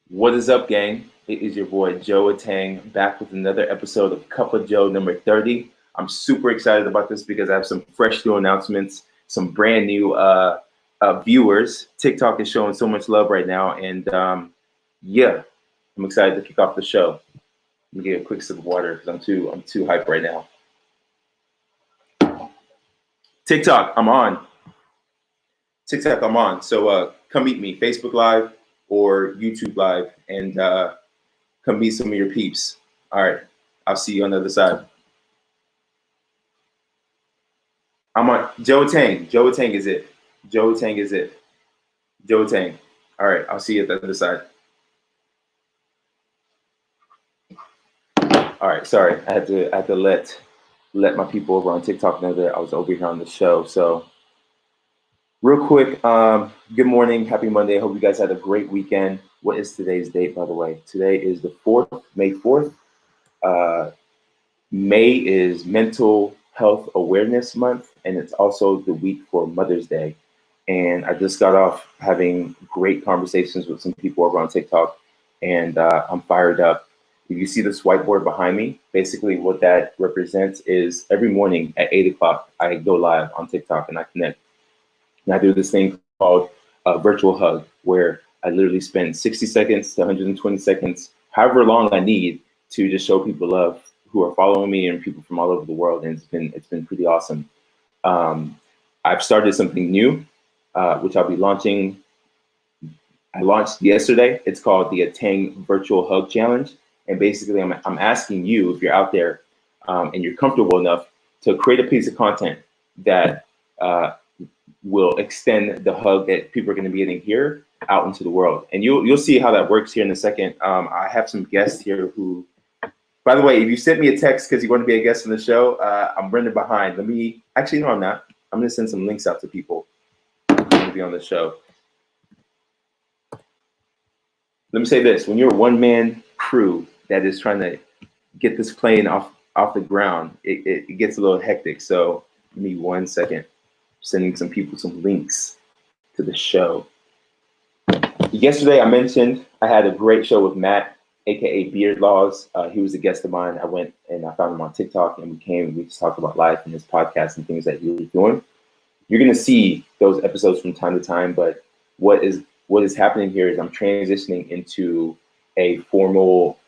What is up, gang? It is your boy Joe Atang back with another episode of Cup of Joe number 30. I'm super excited about this because I have some fresh new announcements, some brand new viewers. TikTok is showing so much love right now, and yeah, I'm excited to kick off the show. Let me get a quick sip of water because I'm too hyped right now. TikTok, I'm on. TikTok, I'm on. So come meet me, Facebook Live or YouTube Live, and come meet some of your peeps. All right, I'll see you on the other side. I'm on Joe Tang. Joe Tang is it. Joe Tang is it. Joe Tang. All right, I'll see you at the other side. All right, sorry, I had to let my people over on TikTok know that I was over here on the show. So real quick, good morning, happy Monday. I hope you guys had a great weekend. What is today's date, by the way? Today is the 4th, May 4th. May is Mental Health Awareness Month, and it's also the week for Mother's Day. And I just got off having great conversations with some people over on TikTok, and I'm fired up. If you see this whiteboard behind me, basically what that represents is every morning at 8 o'clock, I go live on TikTok and I connect. And I do this thing called a virtual hug, where I literally spend 60 seconds to 120 seconds, however long I need, to just show people love who are following me and people from all over the world. And it's been pretty awesome. I've started something new, which I'll be launching. I launched yesterday. It's called the Atang Virtual Hug Challenge. And basically, I'm asking you, if you're out there and you're comfortable enough, to create a piece of content that will extend the hug that people are going to be getting here out into the world. And you'll see how that works here in a second. I have some guests here who, by the way, if you sent me a text because you want to be a guest on the show, I'm running behind. Actually, no, I'm not. I'm going to send some links out to people who want to be on the show. Let me say this. When you're a one-man crew that is trying to get this plane off the ground, it gets a little hectic. So give me 1 second. Sending some people some links to the show. Yesterday, I mentioned I had a great show with Matt, aka Beard Laws. He was a guest of mine. I went and I found him on TikTok, and we just talked about life and his podcast and things that he was doing. You're gonna see those episodes from time to time, but what is happening here is I'm transitioning into a formal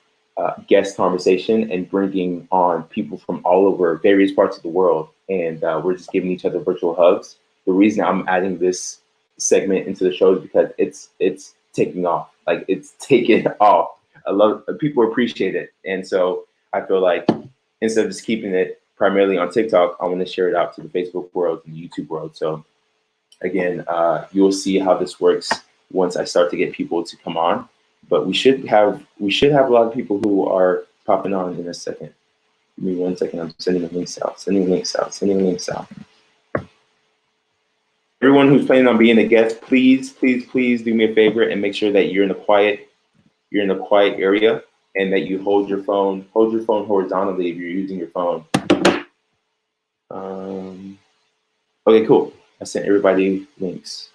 guest conversation and bringing on people from all over various parts of the world, and we're just giving each other virtual hugs. The reason I'm adding this segment into the show is because it's taking off. Like, it's taken off. I love people appreciate it, and so I feel like instead of just keeping it primarily on TikTok, I want to share it out to the Facebook world and the YouTube world. So again, you'll see how this works once I start to get people to come on. But we should have a lot of people who are popping on in a second. Give me 1 second. I'm sending links out. Everyone who's planning on being a guest, please do me a favor and make sure that you're in a quiet area, and that you hold your phone horizontally if you're using your phone. Okay, cool. I sent everybody links.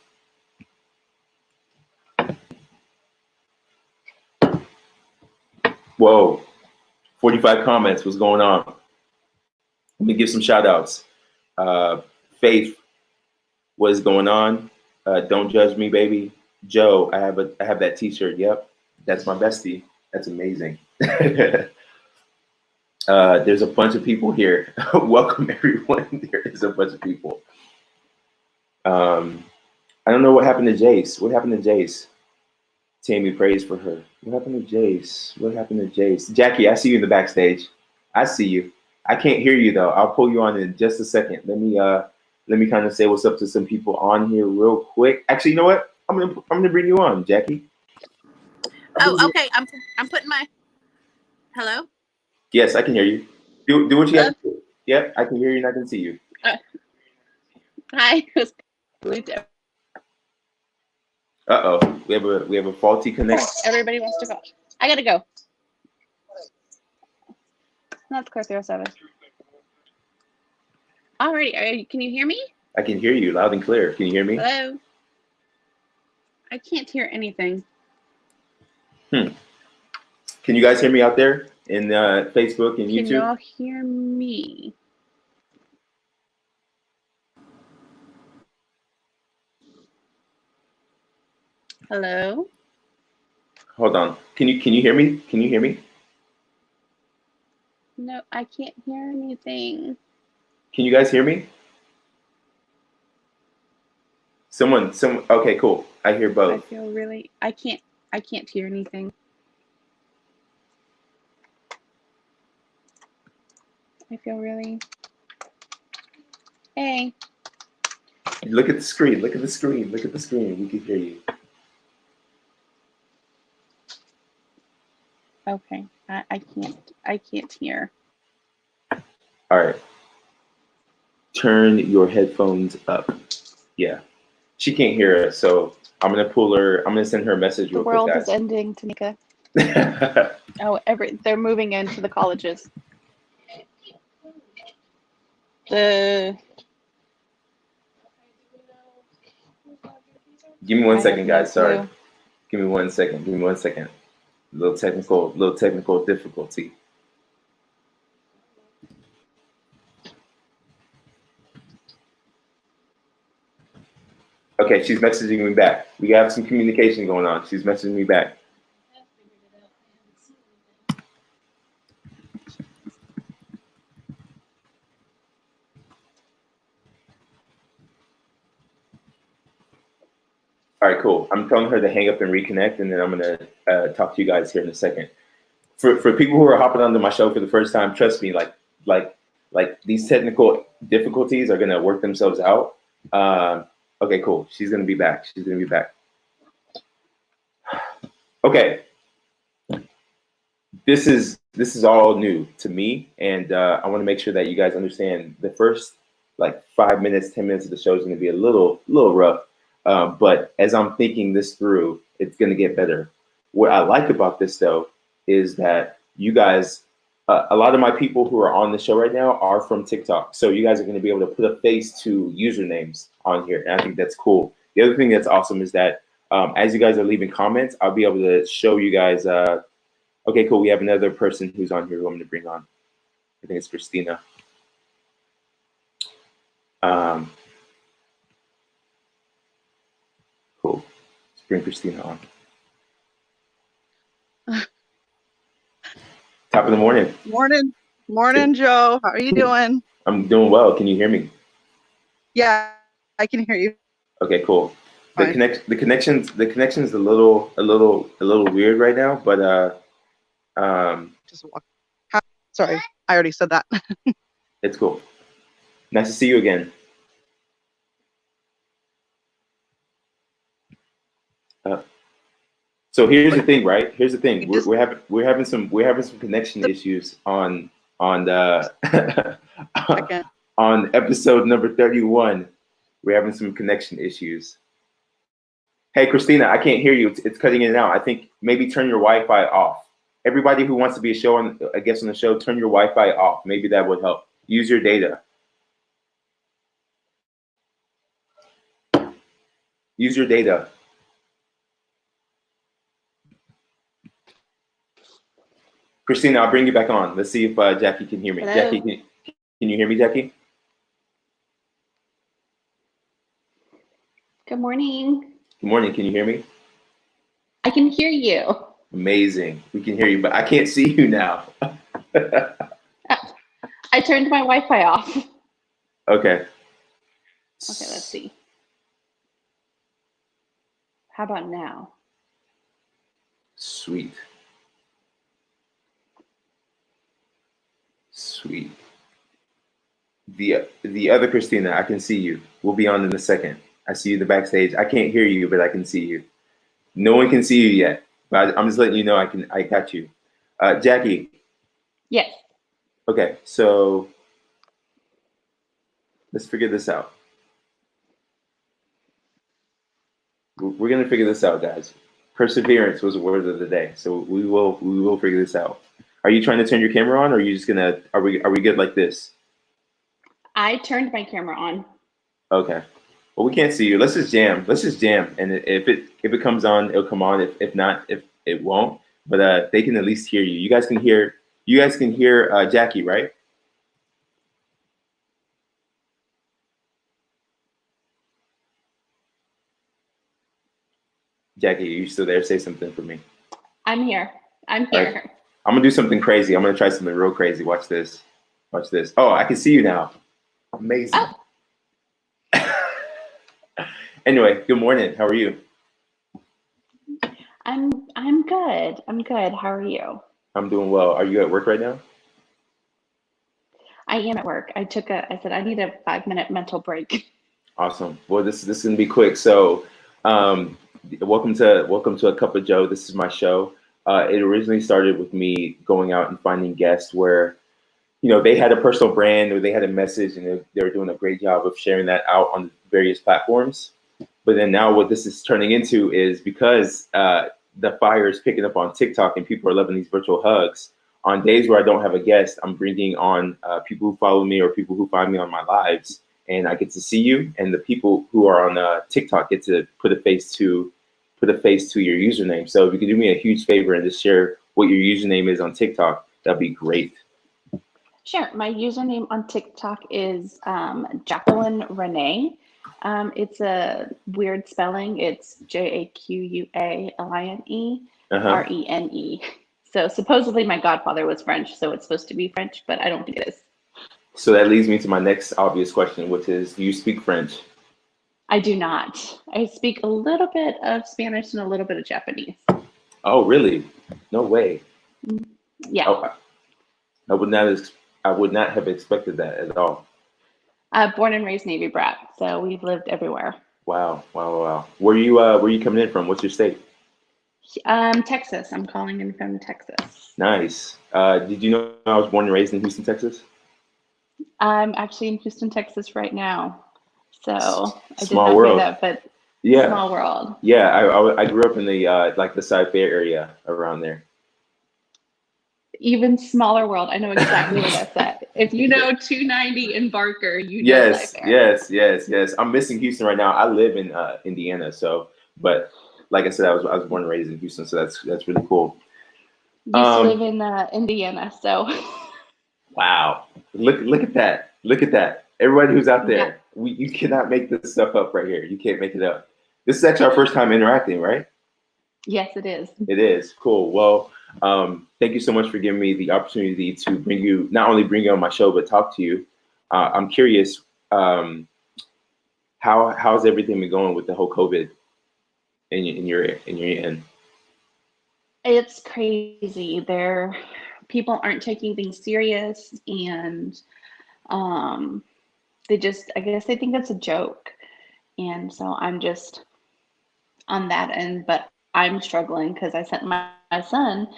Whoa, 45 comments. What's going on? Let me give some shout outs. Faith, what is going on? Don't judge me, baby. Joe, I have that t-shirt. Yep, that's my bestie. That's amazing. There's a bunch of people here. Welcome, everyone. There is a bunch of people. I don't know what happened to Jace. What happened to Jace? Tammy prays for her. What happened to Jace? Jackie, I see you in the backstage. I see you. I can't hear you though. I'll pull you on in just a second. Let me kind of say what's up to some people on here real quick. Actually, you know what? I'm gonna bring you on, Jackie. Okay. I'm putting my. Hello. Yes, I can hear you. Do what you have to do. Yep, I can hear you and I can see you. Hi. Uh-oh, we have a faulty connection. Everybody wants to go. I gotta go. That's Core 07. Alrighty, can you hear me? I can hear you loud and clear. Can you hear me? Hello. I can't hear anything. Can you guys hear me out there in Facebook and Can YouTube? y'all hear me? Hello? Hold on. Can you hear me? Can you hear me? No, I can't hear anything. Can you guys hear me? Someone. Okay, cool. I hear I both. feel really, I can't hear anything. I feel really, hey, Look at the screen. Look at the screen. Look at the screen. We can hear you. okay, I can't hear. All right. Turn your headphones up. Yeah. She can't hear us, so I'm gonna pull her. I'm gonna send her a message The real world quick, is ending, Tanika. guys. Oh, they're moving into the colleges. Give me one I second, have no guys. Sorry. clue. Give me 1 second. Give me 1 second. Little technical difficulty. Okay, she's messaging me back. We have some communication going on. She's messaging me back. All right, cool. I'm telling her to hang up and reconnect, and then I'm gonna talk to you guys here in a second. For people who are hopping onto my show for the first time, trust me, like these technical difficulties are gonna work themselves out. Okay, cool. She's gonna be back. She's gonna be back. Okay. This is all new to me, and I want to make sure that you guys understand the first like 5 minutes, 10 minutes of the show is going to be a little rough, but as I'm thinking this through, it's going to get better. What I like about this though is that you guys, a lot of my people who are on the show right now are from TikTok, so you guys are going to be able to put a face to usernames on here, and I think that's cool. The other thing that's awesome is that as you guys are leaving comments, I'll be able to show you guys. Okay, cool. We have another person who's on here who I'm going to bring on. I think it's Christina. Cool. Let's bring Christina on. Top of the morning. Morning, Joe. How are you doing? I'm doing well. Can you hear me? Yeah, I can hear you. Okay, cool. The Fine. connection's a little weird right now, but Just walk. Sorry, I already said that. it's cool. Nice to see you again. So here's the thing, right? Here's the thing. We're having some connection issues on the on episode number 31. We're having some connection issues. Hey, Christina, I can't hear you. It's cutting in and out. I think maybe turn your Wi-Fi off. Everybody who wants to be a guest on the show, turn your Wi-Fi off. Maybe that would help. Use your data. Use your data. Christina, I'll bring you back on. Let's see if Jackie can hear me. Hello? Jackie, can you hear me, Jackie? Good morning. Good morning. Can you hear me? I can hear you. Amazing. We can hear you, but I can't see you now. I turned my Wi-Fi off. Okay. Okay, let's see. How about now? Sweet. Sweet. The other Christina, I can see you. We'll be on in a second. I see you in the backstage. I can't hear you, but I can see you. No one can see you yet, but I'm just letting you know I got you. Jackie. Yes. Okay, so let's figure this out. We're gonna figure this out, guys. Perseverance was the word of the day, so we will figure this out. Are you trying to turn your camera on, or are you just gonna? Are we good like this? I turned my camera on. Okay. Well, we can't see you. Let's just jam. And if it comes on, it'll come on. If not, if it won't. but they can at least hear you. You guys can hear Jackie, right? Jackie, are you still there? Say something for me. I'm here. I'm All right. here. I'm gonna do something crazy. I'm gonna try something real crazy. Watch this. Watch this. Oh, I can see you now. Amazing. Oh. Anyway, good morning. How are you? I'm good. I'm good. How are you? I'm doing well. Are you at work right now? I am at work. I said I need a 5-minute mental break. Awesome. Well, this is gonna be quick. So, welcome to A Cup of Joe. This is my show. It originally started with me going out and finding guests where, they had a personal brand or they had a message, and they were doing a great job of sharing that out on various platforms. But then now what this is turning into is because the fire is picking up on TikTok and people are loving these virtual hugs. On days where I don't have a guest, I'm bringing on people who follow me or people who find me on my lives, and I get to see you. And the people who are on TikTok get to put a face to your username. So if you could do me a huge favor and just share what your username is on TikTok, that'd be great. Sure. My username on TikTok is Jacqueline Renee. It's a weird spelling. It's JAQUALINE RENE. So supposedly my godfather was French, so it's supposed to be French, but I don't think it is. So that leads me to my next obvious question, which is, do you speak French? I do not. I speak a little bit of Spanish and a little bit of Japanese. Oh, really? No way. Yeah. Oh, I would not have expected that at all. Born and raised Navy brat, so we've lived everywhere. Wow. Where you coming in from? What's your state? Texas. I'm calling in from Texas. Nice. Did you know I was born and raised in Houston, Texas? I'm actually in Houston, Texas right now. So I did Small not world. hear that, but Yeah. small world. Yeah, I grew up in the like the Sci-Fi area around there. Even smaller world. I know exactly where that's at. If you know 290 in Barker, you know Yes. I'm missing Houston right now. I live in Indiana, but like I said, I was born and raised in Houston, so that's really cool. Used to live in Indiana, so. Wow. Look at that. Look at that. Everybody who's out there, you cannot make this stuff up right here. You can't make it up. This is actually our first time interacting, right? Yes, it is. It is. Cool. Well, thank you so much for giving me the opportunity to not only bring you on my show, but talk to you. I'm curious, how's everything been going with the whole COVID in your end? It's crazy. People aren't taking things serious, and I guess they think it's a joke. And so I'm just on that end, but I'm struggling because I sent my son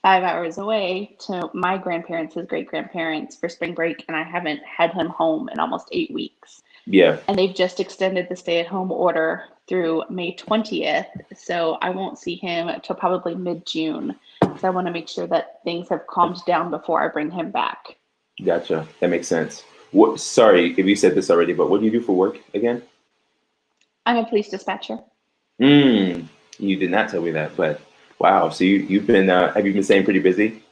5 hours away to my grandparents, his great grandparents, for spring break, and I haven't had him home in almost 8 weeks. Yeah. And they've just extended the stay-at-home order through May 20th, so I won't see him till probably mid-June. So I want to make sure that things have calmed down before I bring him back. Gotcha. That makes sense. Sorry if you said this already, but what do you do for work again? I'm a police dispatcher. You did not tell me that, but wow. So you've been have you been staying pretty busy?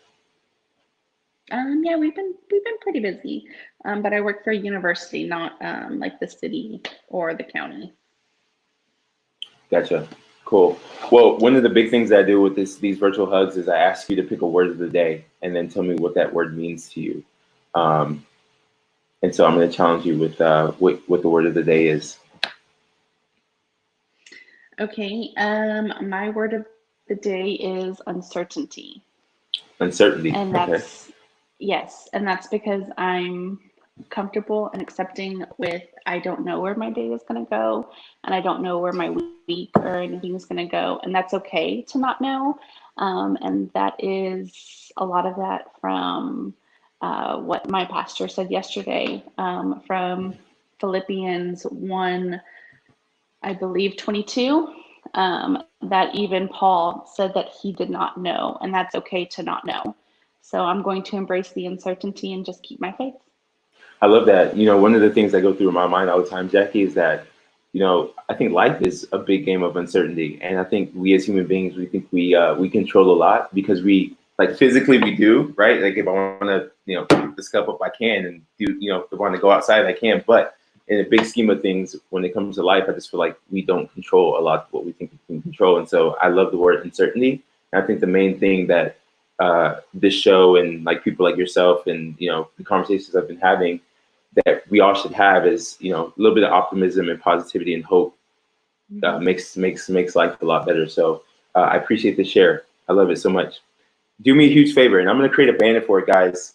Yeah, we've been pretty busy. But I work for a university, not like the city or the county. Gotcha. Cool. Well, one of the big things that I do with these virtual hugs is I ask you to pick a word of the day and then tell me what that word means to you. And so I'm going to challenge you with what the word of the day is. Okay. My word of the day is uncertainty. Uncertainty. And that's yes, and that's because I'm comfortable and accepting with I don't know where my day is going to go, and I don't know where my week or anything is going to go, and that's okay to not know. And that is a lot of that from what my pastor said yesterday, from Philippians 1, I believe 22, that even Paul said that he did not know, and that's okay to not know. So I'm going to embrace the uncertainty and just keep my faith. I love that. One of the things that go through my mind all the time, Jackie, is that I think life is a big game of uncertainty, and I think we as human beings, we think we control a lot because we like physically we do, right? Like if I want to, pick this cup up, I can, and do, if I want to go outside, I can. But in the big scheme of things, when it comes to life, I just feel like we don't control a lot of what we think we can control, and so I love the word uncertainty. And I think the main thing that this show and like people like yourself and the conversations I've been having that we all should have is a little bit of optimism and positivity and hope makes life a lot better. So I appreciate the share. I love it so much. Do me a huge favor, and I'm going to create a banner for it, guys,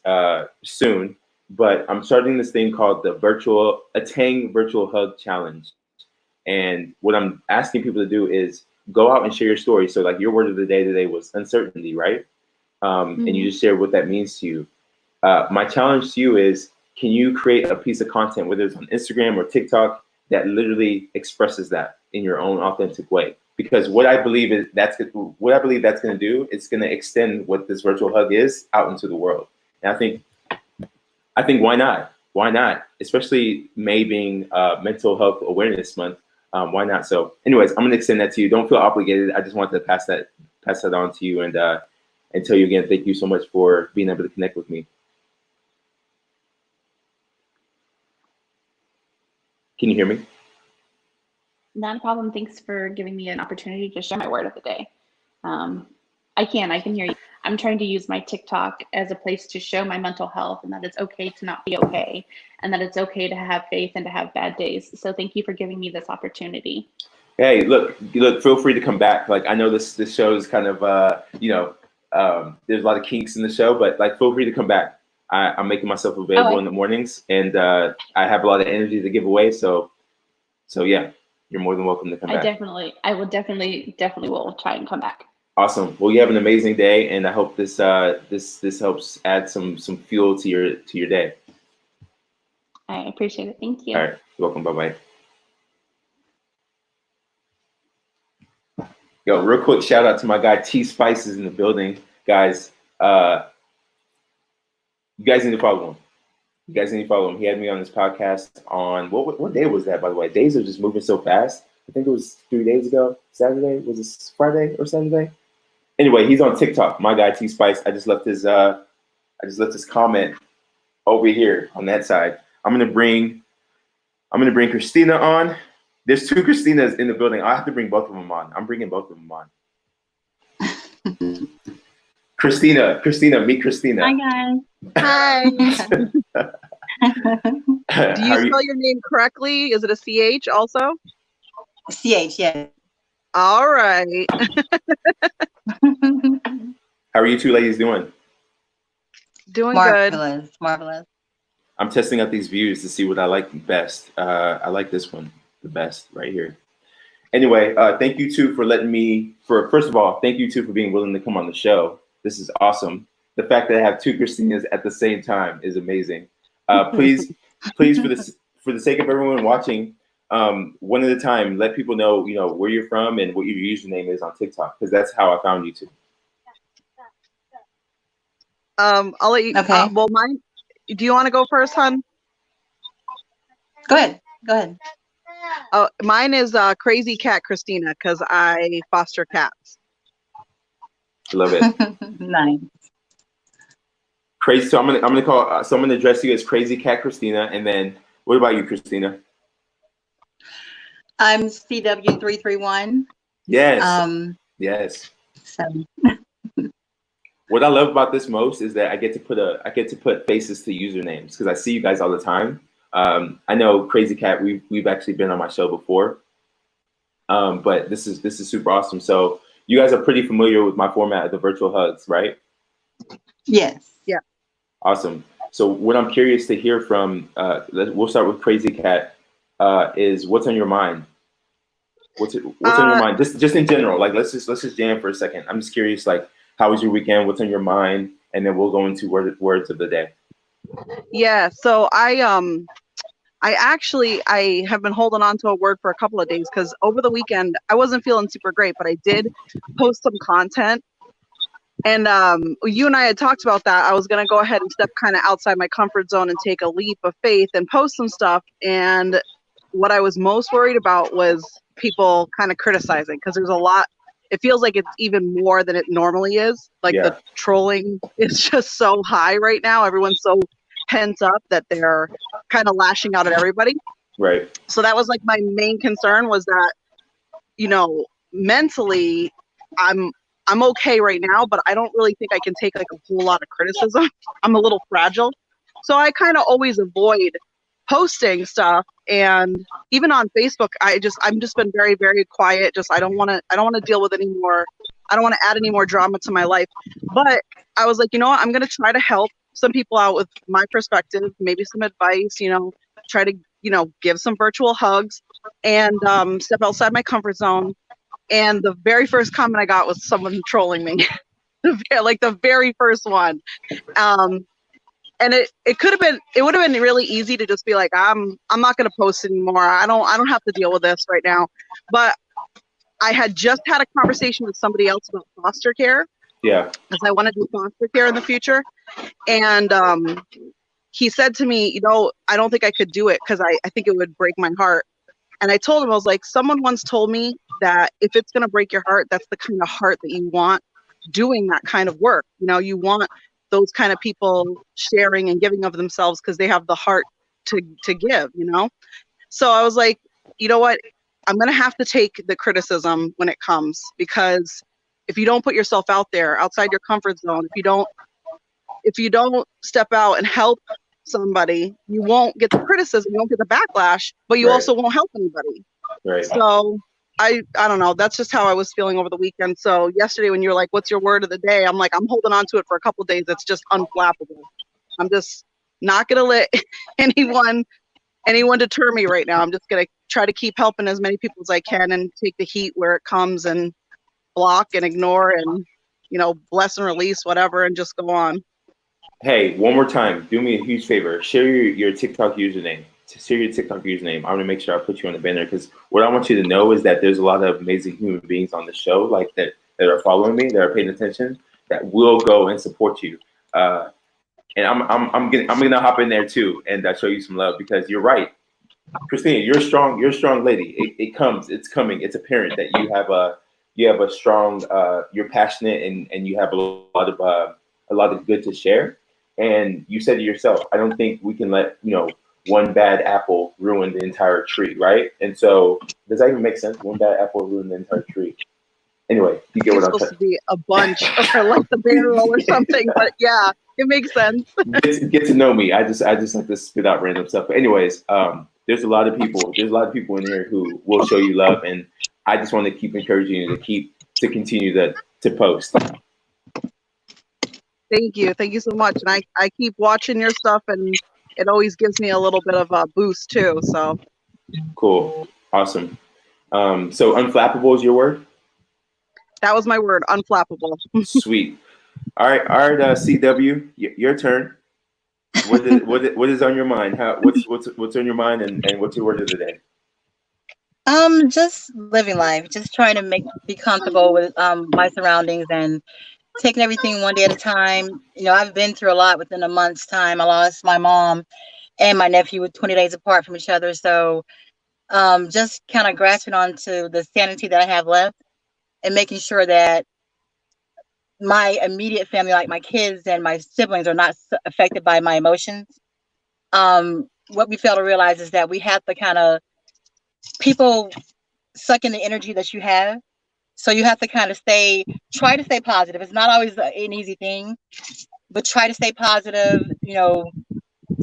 soon. But I'm starting this thing called the Tang Virtual Hug Challenge. And what I'm asking people to do is go out and share your story. So like your word of the day today was uncertainty, right? And you just share what that means to you. My challenge to you is, can you create a piece of content, whether it's on Instagram or TikTok, that literally expresses that in your own authentic way? Because what I believe that's going to do, it's going to extend what this virtual hug is out into the world. And I think why not? Why not? Especially May being Mental Health Awareness Month. Why not? So, anyways, I'm going to extend that to you. Don't feel obligated. I just wanted to pass that on to you and tell you again, thank you so much for being able to connect with me. Can you hear me? Not a problem. Thanks for giving me an opportunity to share my word of the day. I can hear you. I'm trying to use my TikTok as a place to show my mental health and that it's okay to not be okay and that it's okay to have faith and to have bad days. So thank you for giving me this opportunity. Hey, look, feel free to come back. Like, I know this show is kind of, there's a lot of kinks in the show, but like, feel free to come back. I'm making myself available in the mornings, and I have a lot of energy to give away. So yeah, you're more than welcome to come back. I will definitely will try and come back. Awesome. Well, you have an amazing day, and I hope this helps add some fuel to your day. I appreciate it. Thank you. All right. You're welcome. Bye-bye. Yo, real quick shout out to my guy T Spices in the building, guys. You guys need to follow him. He had me on his podcast on what day was that, by the way? Days are just moving so fast. I think it was 3 days ago. Saturday? Was it Friday or Saturday? Anyway, he's on TikTok. My guy T Spice. I just left his comment over here on that side. I'm gonna bring Christina on. There's two Christinas in the building. I have to bring both of them on. I'm bringing both of them on. Christina, meet Christina. Hi guys. Hi. Do you spell your name correctly? Is it a CH also? CH, yeah. All right. How are you two ladies doing? Doing good. Marvelous. I'm testing out these views to see what I like best. I like this one the best right here. Anyway, thank you two for first of all, thank you two for being willing to come on the show. This is awesome. The fact that I have two Christinas at the same time is amazing. Please, for the sake of everyone watching, one at a time, let people know, where you're from and what your username is on TikTok, because that's how I found you two. I'll let you. Okay. Well, mine. Do you want to go first, hon? Go ahead. Oh, mine is Crazy Cat Christina because I foster cats. Love it. Nice. Crazy. So I'm gonna address you as Crazy Cat Christina, and then what about you, Christina? I'm CW331. Yes. Yes. So. What I love about this most is that I get to put faces to usernames because I see you guys all the time. I know Crazy Cat. We've actually been on my show before, but this is super awesome. So you guys are pretty familiar with my format of the virtual hugs, right? Yes. Yeah. Awesome. So what I'm curious to hear from, we'll start with Crazy Cat, is what's on your mind? What's on your mind? Just in general, like let's just jam for a second. I'm just curious, like, how was your weekend? What's on your mind? And then we'll go into words of the day. Yeah. So I have been holding on to a word for a couple of days because over the weekend I wasn't feeling super great, but I did post some content. And you and I had talked about that. I was going to go ahead and step kind of outside my comfort zone and take a leap of faith and post some stuff. And what I was most worried about was people kind of criticizing, because there's a lot. It feels like it's even more than it normally is. Like Yeah. the trolling is just so high right now. Everyone's so pent up that they're kind of lashing out at everybody. Right. So that was like my main concern, was that, you know, mentally I'm okay right now, but I don't really think I can take like a whole lot of criticism. I'm a little fragile. So I kind of always avoid posting stuff, and even on Facebook I'm just been very, very quiet. Just I don't want to deal with any more. I don't want to add any more drama to my life. But I was like, you know what, I'm going to try to help some people out with my perspective, maybe some advice, you know, try to, you know, give some virtual hugs and step outside my comfort zone. And the very first comment I got was someone trolling me. Like the very first one. And it would have been really easy to just be like, I'm not going to post anymore. I don't have to deal with this right now. But I had just had a conversation with somebody else about foster care. Yeah. Because I want to do foster care in the future. And he said to me, you know, I don't think I could do it because I think it would break my heart. And I told him, I was like, someone once told me that if it's going to break your heart, that's the kind of heart that you want doing that kind of work. You know, you want those kind of people sharing and giving of themselves because they have the heart to give, you know? So I was like, you know what? I'm going to have to take the criticism when it comes, because if you don't put yourself out there outside your comfort zone, if you don't step out and help somebody, you won't get the criticism, you won't get the backlash, but you Right. also won't help anybody. Right. So I don't know. That's just how I was feeling over the weekend. So yesterday when you were like, what's your word of the day? I'm like, I'm holding on to it for a couple of days. It's just unflappable. I'm just not going to let anyone deter me right now. I'm just going to try to keep helping as many people as I can and take the heat where it comes and block and ignore and, you know, bless and release, whatever, and just go on. Hey, one more time, do me a huge favor. Share your TikTok username. Share your TikTok username. I'm gonna make sure I put you on the banner, because what I want you to know is that there's a lot of amazing human beings on the show, like that are following me, that are paying attention, that will go and support you. And I'm gonna hop in there too and show you some love, because you're right, Christina. You're a strong lady. It's coming. It's apparent that you have a strong. You're passionate and you have a lot of good to share. And you said to yourself, I don't think we can let, you know, one bad apple ruin the entire tree, right? And so, does that even make sense? One bad apple ruin the entire tree. Anyway, you get It's what I'm supposed to be a bunch or like the barrel or something, but yeah, it makes sense. get to know me. I just like to spit out random stuff. But anyways, there's a lot of people in here who will show you love, and I just want to keep encouraging you to continue to post. Thank you so much. And I keep watching your stuff, and it always gives me a little bit of a boost too. So Cool, awesome. So unflappable is your word? that was my word, unflappable. Sweet. All right, CW, your turn. What is on your mind? What's on your mind, and what's your word of the day? Just living life, just trying to be comfortable with my surroundings and taking everything one day at a time. You know, I've been through a lot within a month's time. I lost my mom and my nephew with 20 days apart from each other. So just kind of grasping onto the sanity that I have left and making sure that my immediate family, like my kids and my siblings, are not affected by my emotions. What we fail to realize is that we have to kind of, people suck in the energy that you have. So you have to kind of try to stay positive. It's not always an easy thing, but try to stay positive, you know,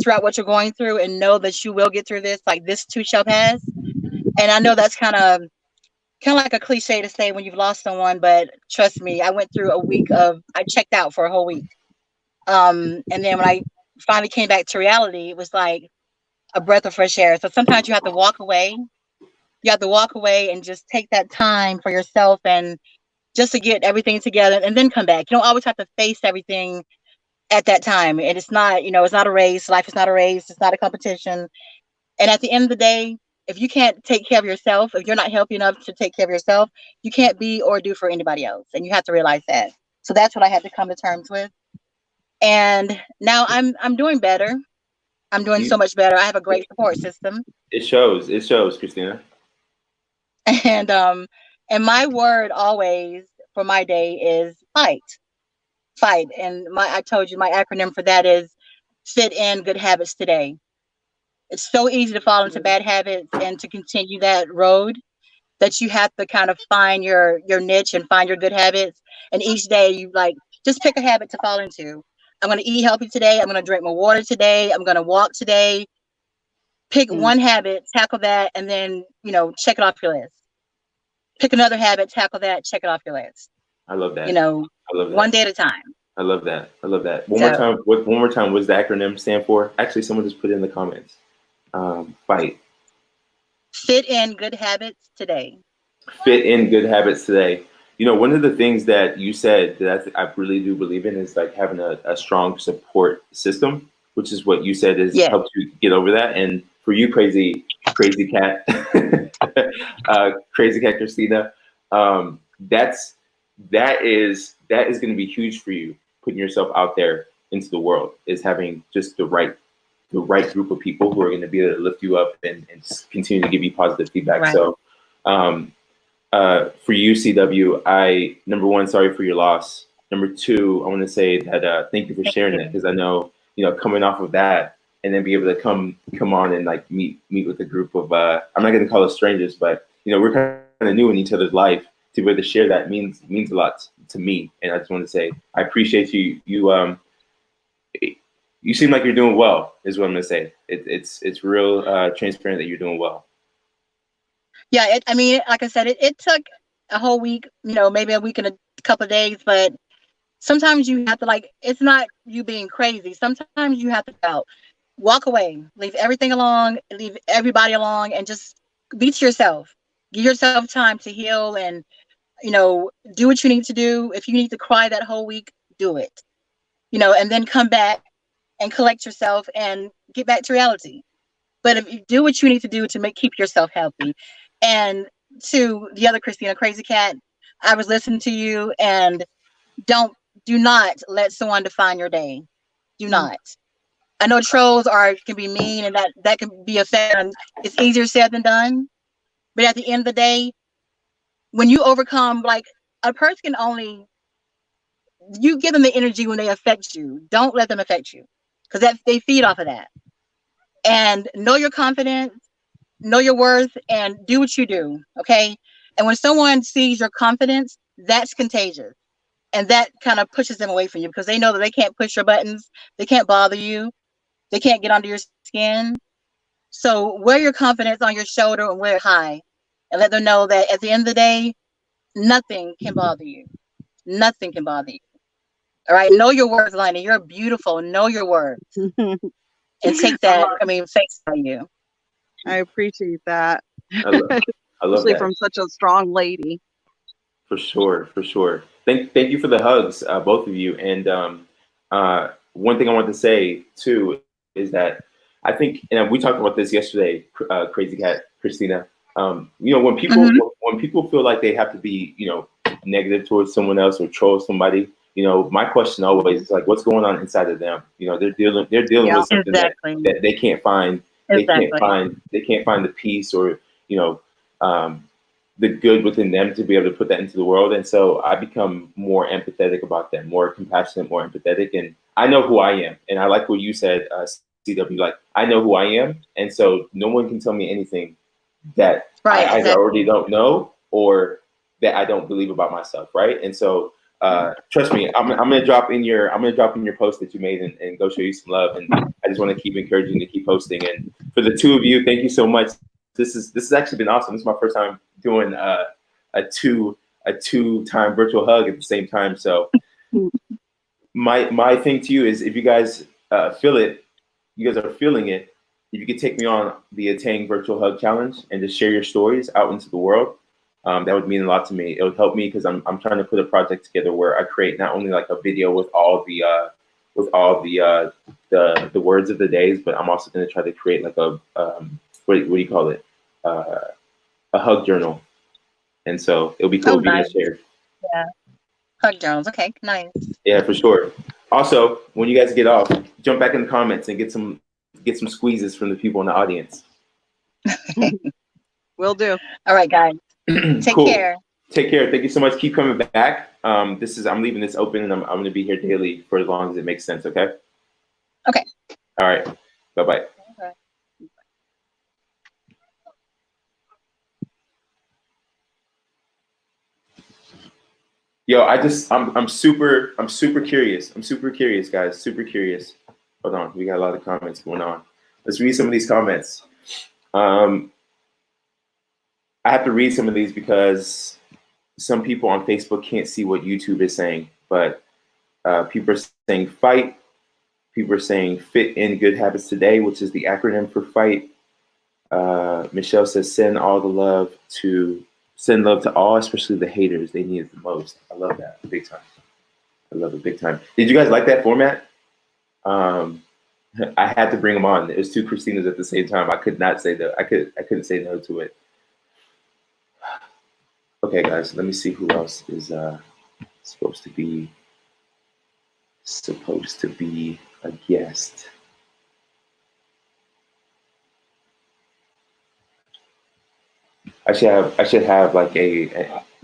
throughout what you're going through, and know that you will get through this. Like, this too shall pass. And I know that's kind of like a cliche to say when you've lost someone, but trust me, I went through I checked out for a whole week. And then when I finally came back to reality, it was like a breath of fresh air. So sometimes you have to walk away. You have to walk away and just take that time for yourself and just to get everything together and then come back. You don't always have to face everything at that time. And it's not, you know, it's not a race. Life is not a race. It's not a competition. And at the end of the day, if you can't take care of yourself, if you're not healthy enough to take care of yourself, you can't be or do for anybody else. And you have to realize that. So that's what I had to come to terms with. And now I'm doing better. I'm doing so much better. I have a great support system. It shows. It shows, Christina. And my word always for my day is fight. Fight. And I told you my acronym for that is fit in good habits today. It's so easy to fall into bad habits and to continue that road that you have to kind of find your niche and find your good habits. And each day you like just pick a habit to fall into. I'm going to eat healthy today. I'm going to drink more water today. I'm going to walk today. Pick one habit, tackle that, and then, check it off your list. Pick another habit, tackle that, check it off your list. I love that. I love that. One day at a time. I love that. I love that. One more time. What does the acronym stand for? Actually, someone just put it in the comments. Fight. Fit in good habits today. Fit in good habits today. One of the things that you said that I really do believe in is like having a strong support system, which is what you said has helped you get over that. And for you, crazy cat, crazy cat Christina, that is going to be huge for you. Putting yourself out there into the world is having just the right group of people who are going to be able to lift you up and continue to give you positive feedback. Right. So, for you, CW, number one, sorry for your loss. Number two, I want to say that thank you for sharing that, because I know, coming off of that and then be able to come on and like meet with a group of I'm not going to call it strangers, but we're kind of new in each other's life. To be able to share that means a lot to me, and I just want to say I appreciate you. You seem like you're doing well, is what I'm going to say. It's real transparent that you're doing well. Yeah, like I said, it took a whole week, maybe a week and a couple of days, but sometimes you have to it's not you being crazy. Sometimes you have to walk away, leave everything along, leave everybody along, and just be to yourself. Give yourself time to heal and, do what you need to do. If you need to cry that whole week, do it, and then come back and collect yourself and get back to reality. But if you do what you need to do to keep yourself healthy. And to the other Christina, Crazy Cat, I was listening to you, and do not let someone define your day. Do not. I know trolls can be mean, and that can be effective. It's easier said than done. But at the end of the day, when you overcome, a person you give them the energy when they affect you. Don't let them affect you, because they feed off of that. And know your confidence, know your worth, and do what you do, okay? And when someone sees your confidence, that's contagious. And that kind of pushes them away from you, because they know that they can't push your buttons, they can't bother you, they can't get under your skin. So wear your confidence on your shoulder and wear it high, and let them know that at the end of the day, nothing can bother you. Nothing can bother you. All right, know your worth, Lina. You're beautiful. Know your worth. And take that, face value. I appreciate that. I love Especially that. From such a strong lady. For sure. Thank you for the hugs, both of you. And one thing I want to say too is that I think, and we talked about this yesterday, Crazy Cat Christina. When people feel like they have to be, negative towards someone else or troll somebody, my question always is what's going on inside of them? They're dealing with something that they can't find. Exactly. They can't find the peace or the good within them to be able to put that into the world. And so I become more empathetic about them, more compassionate, more empathetic. And I know who I am. And I like what you said, CW, I know who I am. And so no one can tell me anything that I either already don't know or that I don't believe about myself. Right. And so trust me, I'm gonna drop in your post that you made and go show you some love. And I just want to keep encouraging you to keep posting. And for the two of you, thank you so much. This has actually been awesome. This is my first time doing a two-time virtual hug at the same time. So my thing to you is, if you guys feel it, you guys are feeling it, if you could take me on the Attain Virtual Hug Challenge and just share your stories out into the world, that would mean a lot to me. It would help me because I'm trying to put a project together where I create not only a video with all the words of the days, but I'm also going to try to create a what do you call it? A hug journal. And so it'll be cool if you guys share. Yeah. Hug journals. Okay, nice. Yeah, for sure. Also, when you guys get off, jump back in the comments and get some get some squeezes from the people in the audience. Will do. All right, guys. Take Cool. care. Take care. Thank you so much. Keep coming back. I'm leaving this open, and I'm going to be here daily for as long as it makes sense. Okay. Okay. All right. Bye bye. Okay. Yo, I'm super curious. I'm super curious, guys. Super curious. Hold on. We got a lot of comments going on. Let's read some of these comments. I have to read some of these because some people on Facebook can't see what YouTube is saying, but people are saying fight. People are saying fit in good habits today, which is the acronym for fight. Michelle says send love to all, especially the haters. They need it the most. I love that big time. I love it big time. Did you guys like that format? I had to bring them on. It was two Christinas at the same time. I could not say that. I couldn't say no to it. Okay, guys, let me see who else is supposed to be a guest. I should have like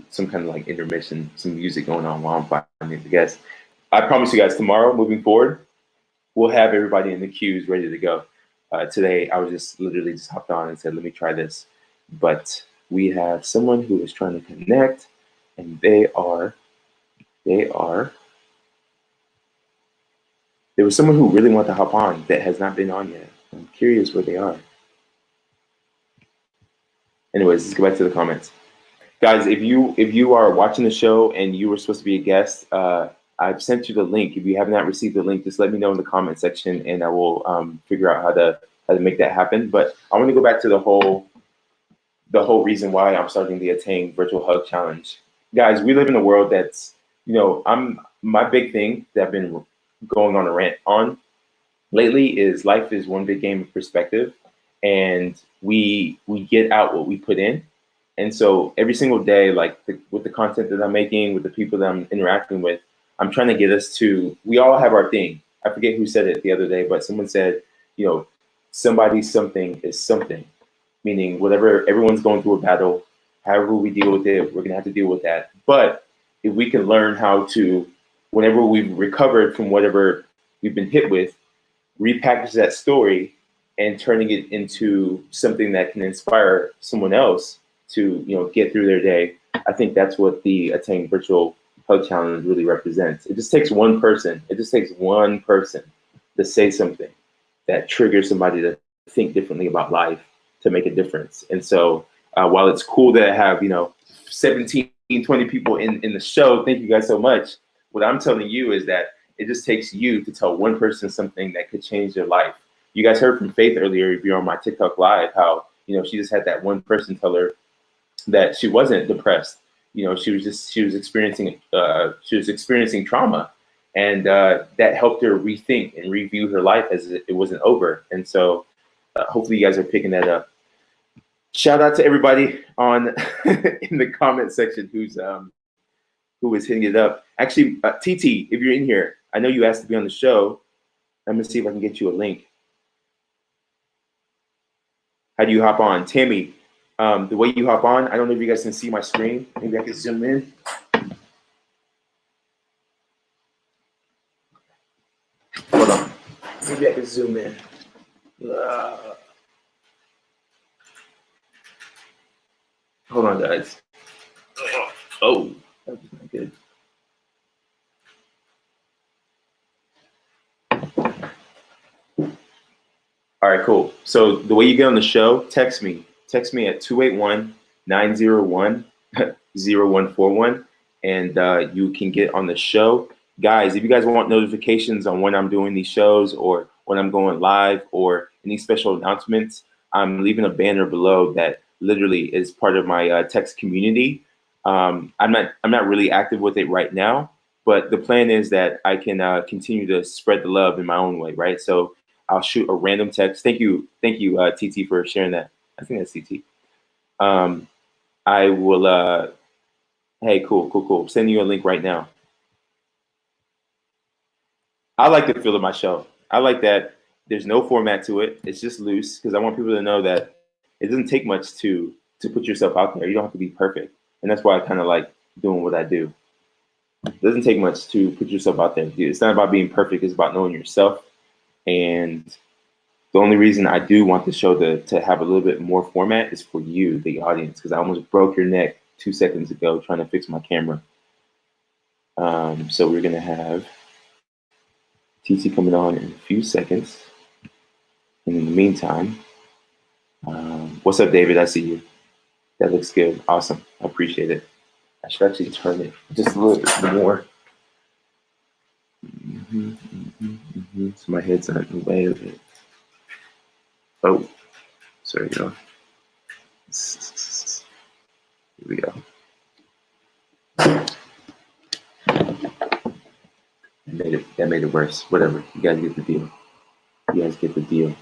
some kind of like intermission, some music going on while I'm finding the guest. I promise you guys, tomorrow, moving forward, we'll have everybody in the queues ready to go. Today, I was just literally hopped on and said, let me try this. But we have someone who is trying to connect, and there was someone who really wanted to hop on that has not been on yet. I'm curious where they are. Anyways, let's go back to the comments. Guys, if you are watching the show and you were supposed to be a guest, I've sent you the link. If you have not received the link, just let me know in the comment section, and I will figure out how to make that happen. But I want to go back to the whole reason why I'm starting the Attain Virtual Hug Challenge. Guys, we live in a world that's, my big thing that I've been going on a rant on lately is life is one big game of perspective, and we get out what we put in. And so every single day, like with the content that I'm making, with the people that I'm interacting with, I'm trying to get us to, we all have our thing. I forget who said it the other day, but someone said, somebody's something is something, meaning whatever, everyone's going through a battle, however we deal with it, we're gonna have to deal with that. But if we can learn how to, whenever we've recovered from whatever we've been hit with, repackage that story and turning it into something that can inspire someone else to, get through their day. I think that's what the Attain Virtual Hug Challenge really represents. It just takes one person. It just takes one person to say something that triggers somebody to think differently about life, to make a difference. And so while it's cool that I have, 17, 20 people in the show, thank you guys so much. What I'm telling you is that it just takes you to tell one person something that could change their life. You guys heard from Faith earlier, if you're on my TikTok live, how, she just had that one person tell her that she wasn't depressed. She was experiencing trauma, and that helped her rethink and review her life as it wasn't over. And so hopefully you guys are picking that up. Shout out to everybody on in the comment section who is hitting it up. Actually, TT, if you're in here, I know you asked to be on the show. Let me see if I can get you a link. How do you hop on? Tammy, the way you hop on, I don't know if you guys can see my screen. Maybe I can zoom in. Hold on. Maybe I can zoom in. Hold on, guys. Oh, that was not good. All right, cool. So the way you get on the show, text me. Text me at 281-901-0141, and you can get on the show. Guys, if you guys want notifications on when I'm doing these shows or when I'm going live or any special announcements, I'm leaving a banner below that literally is part of my text community. I'm not really active with it right now, but the plan is that I can continue to spread the love in my own way, right? So I'll shoot a random text. Thank you, TT, for sharing that. I think that's TT. I will, hey, cool. Sending you a link right now. I like the feel of my show. I like that There's no format to it. It's just loose because I want people to know that it doesn't take much to put yourself out there. You don't have to be perfect, and that's why I kind of like doing what I do. It doesn't take much to put yourself out there. It's not about being perfect. It's about knowing yourself. And the only reason I do want the show to have a little bit more format is for you, the audience, because I almost broke your neck 2 seconds ago trying to fix my camera. So we're gonna have TC coming on in a few seconds. And in the meantime, what's up, David? I see you. That looks good. Awesome. I appreciate it. I should actually turn it just a little bit more. So my head's not in the way of it. Oh, sorry, y'all. Here we go. That made it worse. Whatever. You guys get the deal. You guys get the deal.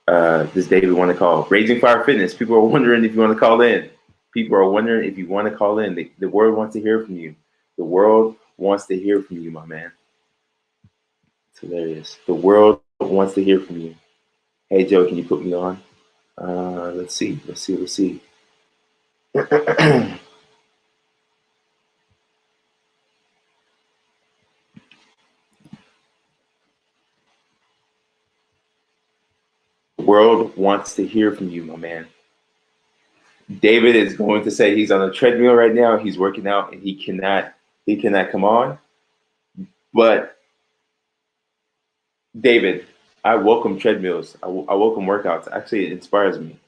Does David want to call? Raging Fire Fitness. People are wondering if you want to call in. People are wondering if you want to call in. The world wants to hear from you. The world wants to hear from you, my man. It's hilarious. The world wants to hear from you. Hey, Joe, can you put me on? Let's see. The world wants to hear from you, my man. David is going to say he's on a treadmill right now. He's working out and he cannot come on. But David, I welcome treadmills. I welcome workouts. Actually, it inspires me.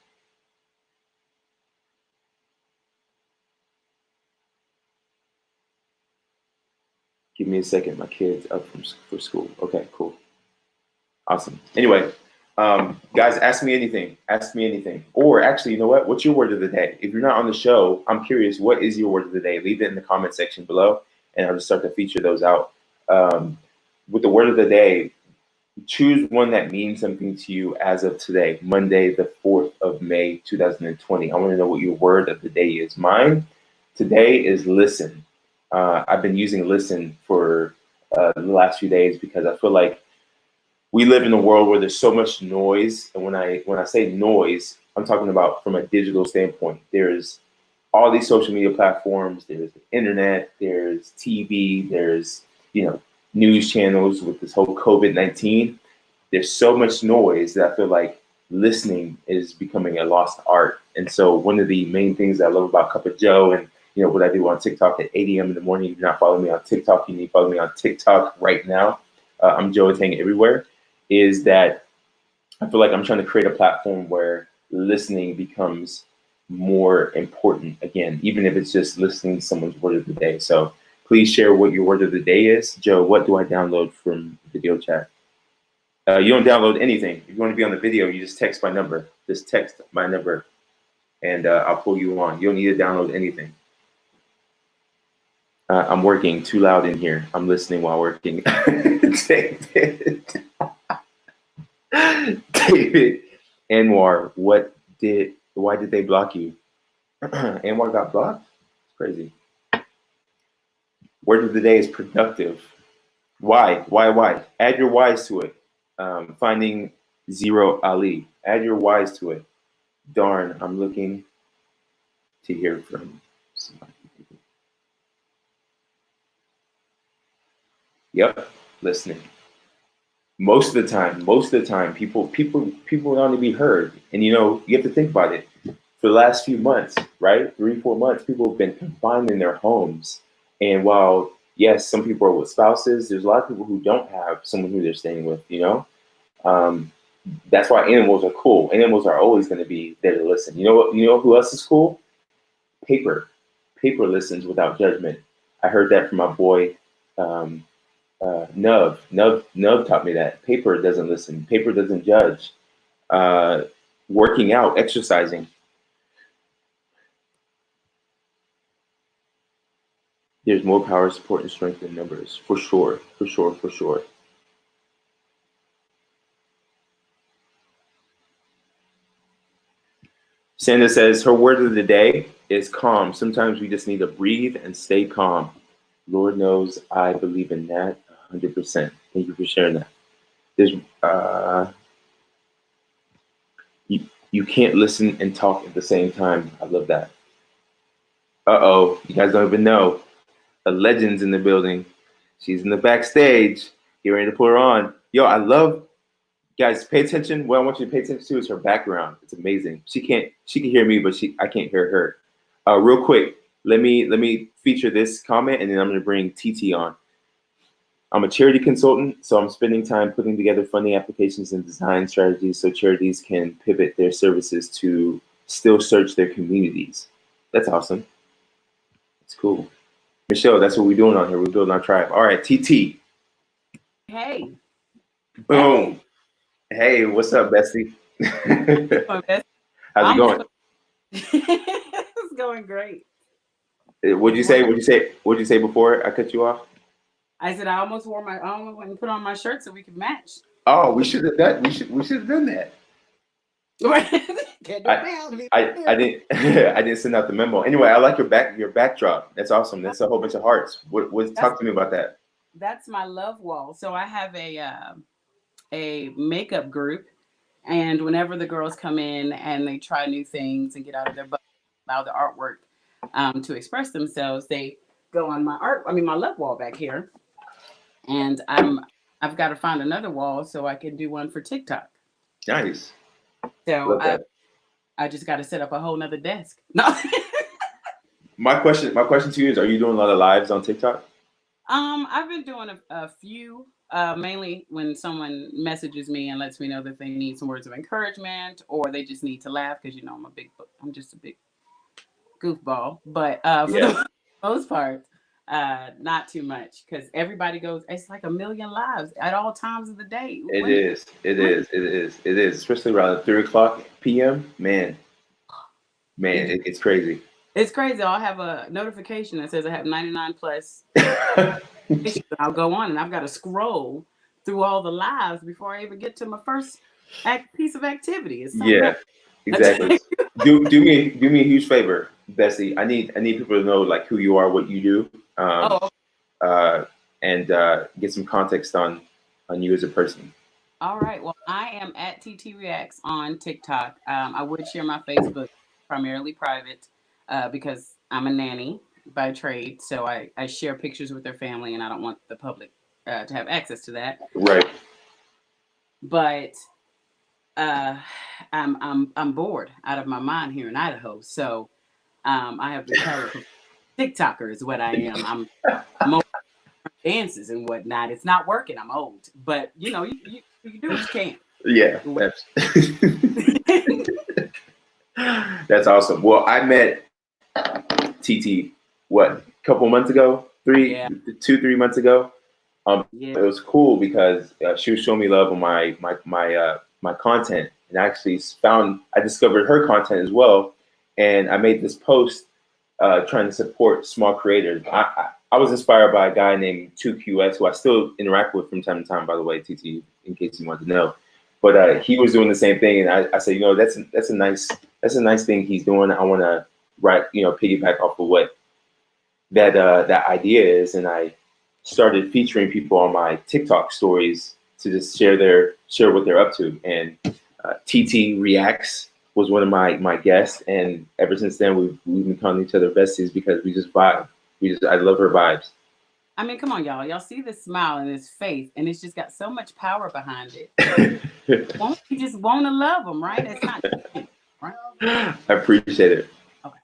Give me a second. My kid's up for school. Okay, cool. Awesome. Anyway, guys, ask me anything. Ask me anything. Or actually, you know what? What's your word of the day? If you're not on the show, I'm curious, what is your word of the day? Leave it in the comment section below, and I'll just start to feature those out. With the word of the day, choose one that means something to you as of today, Monday, the 4th of May, 2020. I want to know what your word of the day is. Mine today is listen. I've been using listen for the last few days because I feel like we live in a world where there's so much noise. And when I say noise, I'm talking about from a digital standpoint. There's all these social media platforms, there's the internet, there's TV, there's, news channels with this whole COVID-19. There's so much noise that I feel like listening is becoming a lost art. And so one of the main things I love about Cup of Joe and what I do on TikTok at 8 a.m. in the morning, if you're not following me on TikTok, you need to follow me on TikTok right now. I'm Joe Tang everywhere. Is that I feel like I'm trying to create a platform where listening becomes more important again, even if it's just listening to someone's word of the day. So please share what your word of the day is. Joe, what do I download from video chat? You don't download anything. If you want to be on the video, you just text my number. Just text my number and I'll pull you on. You don't need to download anything. I'm working too loud in here. I'm listening while working. David Anwar, why did they block you? Anwar got blocked? It's crazy. Word of the day is productive. Why? Add your whys to it. Finding Zero Ali. Add your whys to it. Darn, I'm looking to hear from somebody. Yep, listening. Most of the time, people want to be heard. And you have to think about it. For the last few months, right? 3-4 months, people have been confined in their homes. And while, yes, some people are with spouses, there's a lot of people who don't have someone who they're staying with, That's why animals are cool. Animals are always going to be there to listen. You know who else is cool? Paper. Paper listens without judgment. I heard that from my boy, Nub taught me that. Paper doesn't listen. Paper doesn't judge. Working out, exercising. There's more power, support, and strength in numbers. For sure. Sandra says her word of the day is calm. Sometimes we just need to breathe and stay calm. Lord knows I believe in that 100%. Thank you for sharing that. There's you can't listen and talk at the same time. I love that. Uh-oh, you guys don't even know. A legend's in the building. She's in the backstage. Get ready to put her on. Yo, I love guys, pay attention. What I want you to pay attention to is her background. It's amazing. She can hear me, but I can't hear her. Real quick, let me feature this comment, and then I'm gonna bring TT on. I'm a charity consultant, so I'm spending time putting together funding applications and design strategies so charities can pivot their services to still search their communities. That's awesome. That's cool. Michelle, that's what we're doing on here. We're building our tribe. All right, TT. Hey. Boom. Hey, what's up, Bestie? How's it going? It's going great. What'd you say? What'd you say before I cut you off? I said I almost went and put on my shirt so we could match. Oh, we should have done. We should have done that. I didn't I didn't send out the memo. Anyway, I like your backdrop. That's awesome. That's a whole bunch of hearts. Talk to me about that. That's my love wall. So I have a makeup group, and whenever the girls come in and they try new things and get out of their butt, allow the artwork to express themselves, they go on my love wall back here, and I've got to find another wall so I can do one for TikTok. Nice. So I just got to set up a whole nother desk. No. My question to you is: are you doing a lot of lives on TikTok? I've been doing a few. Mainly when someone messages me and lets me know that they need some words of encouragement or they just need to laugh because I'm just a big goofball. But for the most part, not too much because everybody goes. It's like 1 million lives at all times of the day. It is, especially around 3:00 p.m. Man, it's crazy. It's crazy. I'll have a notification that says I have 99 plus. I'll go on and I've got to scroll through all the lives before I even get to my first piece of activity. Exactly. do me a huge favor, Bessie. I need people to know like who you are, what you do, and get some context on you as a person. All right. Well, I am at TT Reacts on TikTok. I would share my Facebook, primarily private, because I'm a nanny by trade, so I share pictures with their family, and I don't want the public to have access to that. Right. But I'm bored out of my mind here in Idaho, so I have become TikToker is what I am. I'm over dances and whatnot. It's not working. I'm old, but you do what you can. Yeah. That's awesome. Well, I met TT a couple months ago, 2-3 months ago. It was cool because she was showing me love on my content, and I discovered her content as well, and I made this post trying to support small creators. I was inspired by a guy named 2QS, who I still interact with from time to time, by the way, TT, in case you want to know. But he was doing the same thing, and I said, that's a nice thing he's doing. I want to piggyback off of what that idea is, and I started featuring people on my TikTok stories to just share what they're up to. And TT Reacts was one of my guests, and ever since then we've been calling each other besties because we just vibe. I love her vibes. I mean, come on, y'all. Y'all see this smile and this faith, and it's just got so much power behind it. Won't you just want to love them, right? It's not, right? I appreciate it. Okay.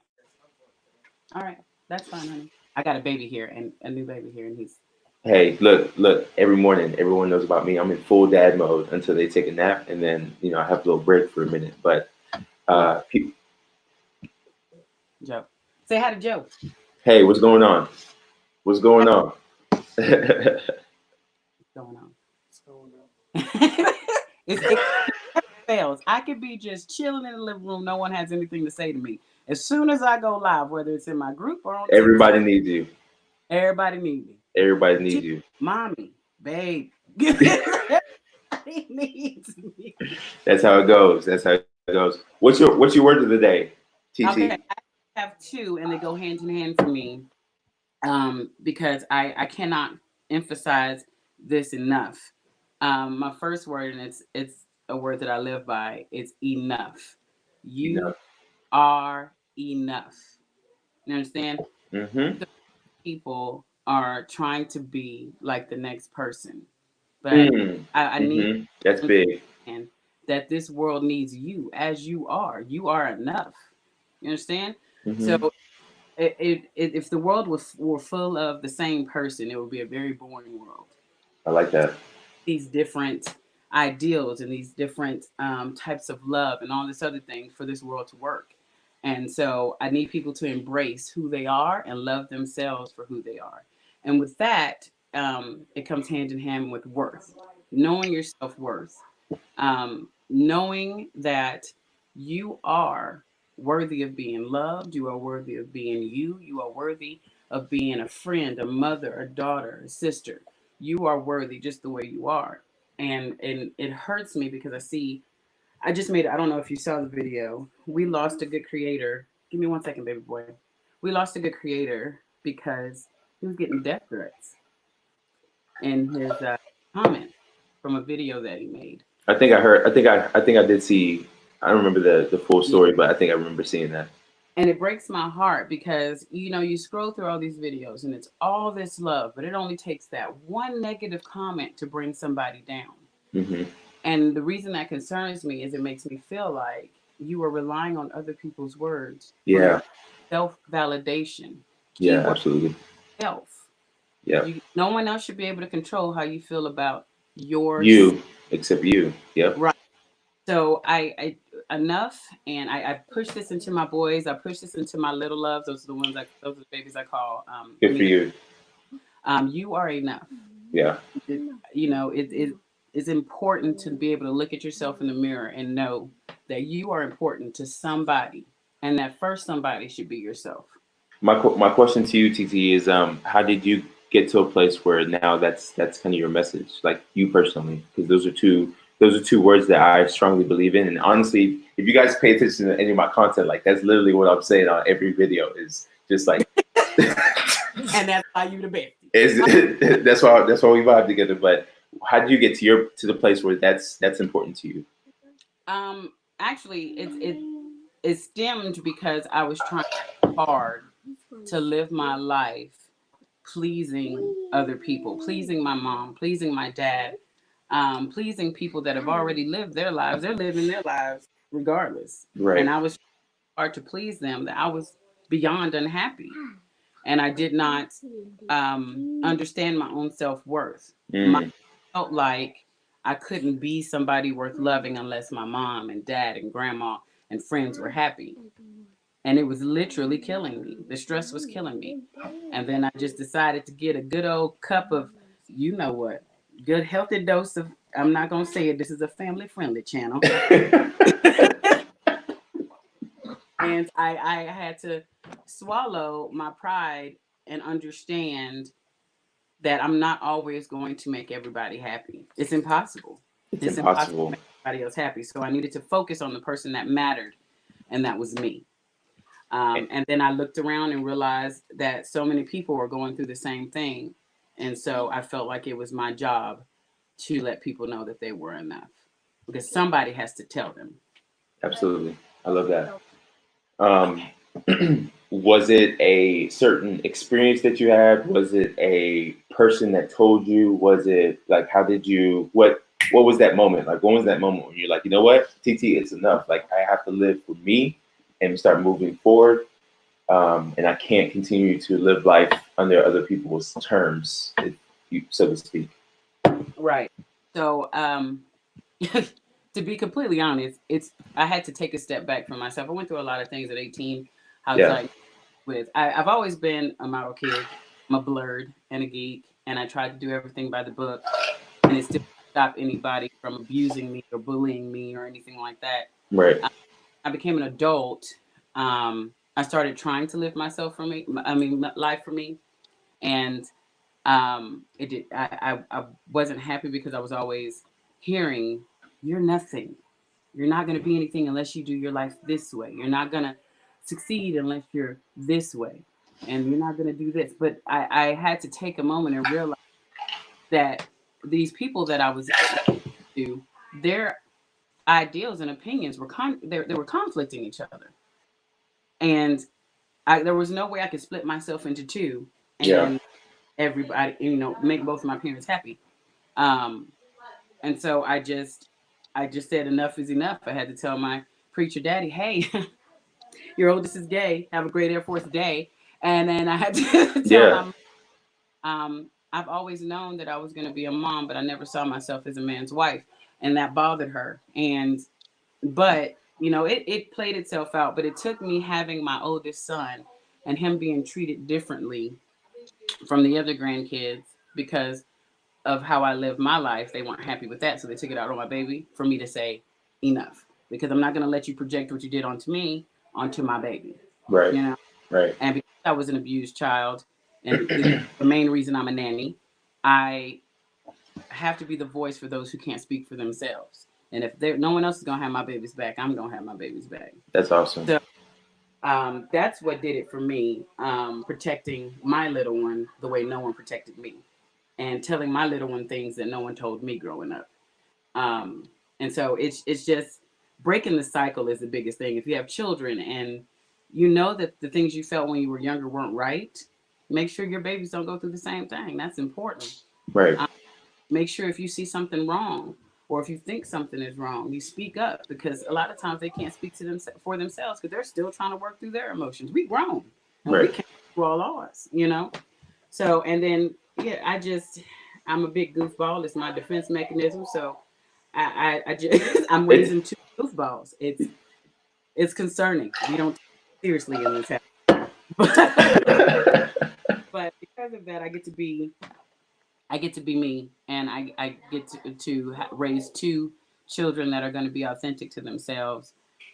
All right. That's fine, honey. I got a baby here and a new baby here, and he's. Hey, look, every morning, everyone knows about me. I'm in full dad mode until they take a nap, and then, I have a little break for a minute. But, Joe. Say hi to Joe. Hey, what's going on? What's going on? What's going on? It fails. I could be just chilling in the living room. No one has anything to say to me. As soon as I go live, whether it's in my group or on everybody needs you. Everybody needs me. Everybody needs you. Mommy, babe. Everybody needs me. That's how it goes. What's your word of the day, TT? Okay, I have two, and they go hand in hand for me. Because I cannot emphasize this enough. My first word, and it's a word that I live by. It's enough. You Enough. are enough. You understand? Mm-hmm. So people are trying to be like the next person, but Mm. I need Mm-hmm. That's to big. understand that this world needs you as you are. You are enough. You understand? So Mm-hmm. if the world were full of the same person, it would be a very boring world. I like that. These different ideals and these different types of love and all this other thing for this world to work. And so I need people to embrace who they are and love themselves for who they are. And with that, it comes hand in hand with worth, knowing your self worth, knowing that you are worthy of being loved, you are worthy of being you, you are worthy of being a friend, a mother, a daughter, a sister. You are worthy just the way you are. And it hurts me because I just made, I don't know if you saw the video. We lost a good creator. Give me 1 second, baby boy. We lost a good creator because he was getting death threats in his comments from a video that he made. I think I heard. I think I did see. I don't remember the full Yeah. story, but I think I remember seeing that. And it breaks my heart because you scroll through all these videos and it's all this love, but it only takes that one negative comment to bring somebody down. Mm-hmm. And the reason that concerns me is it makes me feel like you are relying on other people's words for Yeah. your self validation. Yeah. Keyword Absolutely. self. Yeah. No one else should be able to control how you feel about yours. You, except you. Yep. Right. So I enough, and I push this into my boys. I push this into my little loves. Those are the ones. Those are the babies I call Good for me. you. You are enough. Yeah. It is important to be able to look at yourself in the mirror and know that you are important to somebody, and that first somebody should be yourself. My question to you, TT, is how did you get to a place where now that's kind of your message, like you personally? Because those are two words that I strongly believe in, and honestly, if you guys pay attention to any of my content, like that's literally what I'm saying on every video is just like. And that's why you the best. That's why we vibe together. But how did you get to the place where that's important to you? Actually, it stemmed because I was trying hard to live my life pleasing other people, pleasing my mom, pleasing my dad, pleasing people that have already lived their lives. They're living their lives regardless. And Right. I was hard to please them that I was beyond unhappy. And I did not understand my own self worth. I Mm, felt like I couldn't be somebody worth loving unless my mom and dad and grandma and friends were happy. And it was literally killing me. The stress was killing me. And then I just decided to get a good old cup of, you know what, good healthy dose of, I'm not going to say it, this is a family friendly channel. And I had to swallow my pride and understand that I'm not always going to make everybody happy. It's impossible. it's It's impossible to impossible. make everybody else happy. So I needed to focus on the person that mattered, and that was me. And then I looked around and realized that so many people were going through the same thing. And so I felt like it was my job to let people know that they were enough because somebody has to tell them. Absolutely, I love that. Um, was it a certain experience that you had? Was it a person that told you? Was it like how did you what was that moment? Like when was that moment when you're like, you know what, TT, it's enough. Like I have to live for me and start moving forward. And I can't continue to live life under other people's terms, so to speak. Right. So to be completely honest, I had to take a step back from myself. I went through a lot of things at 18. I was Yeah. like I've always been a model kid. I'm a blurred and a geek, and I tried to do everything by the book, and it still didn't stop anybody from abusing me or bullying me or anything like that. Right. I became an adult. I started trying to live life for me, and it did. I wasn't happy because I was always hearing, "You're nothing. You're not going to be anything unless you do your life this way. You're not going to succeed unless you're this way, and you're not going to do this." But I had to take a moment and realize that these people that I was to, their ideals and opinions were they were conflicting each other, and there was no way I could split myself into two and everybody, make both of my parents happy. And so I just said enough is enough. I had to tell my preacher daddy, hey, your oldest is gay. Have a great Air Force day. And then I had to tell him, I've always known that I was going to be a mom, but I never saw myself as a man's wife. And that bothered her. But it played itself out. But it took me having my oldest son and him being treated differently from the other grandkids because of how I lived my life. They weren't happy with that. So they took it out on my baby for me to say enough, because I'm not going to let you project what you did onto me, onto my baby. Right. Right. And because I was an abused child, and the main reason I'm a nanny, I have to be the voice for those who can't speak for themselves. And if no one else is going to have my baby's back, I'm going to have my baby's back. That's awesome. So that's what did it for me, protecting my little one the way no one protected me, and telling my little one things that no one told me growing up. And so it's just breaking the cycle is the biggest thing. If you have children and you know that the things you felt when you were younger weren't right, make sure your babies don't go through the same thing. That's important. Right. Make sure if you see something wrong or if you think something is wrong, you speak up, because a lot of times they can't speak to them for themselves because they're still trying to work through their emotions. We grown and we can't do all ours, So, and then, I'm a big goofball. It's my defense mechanism. So I'm raising two goofballs. It's concerning. We don't take it seriously in this house. But because of that, I get to be me, and I get to raise two children that are going to be authentic to themselves,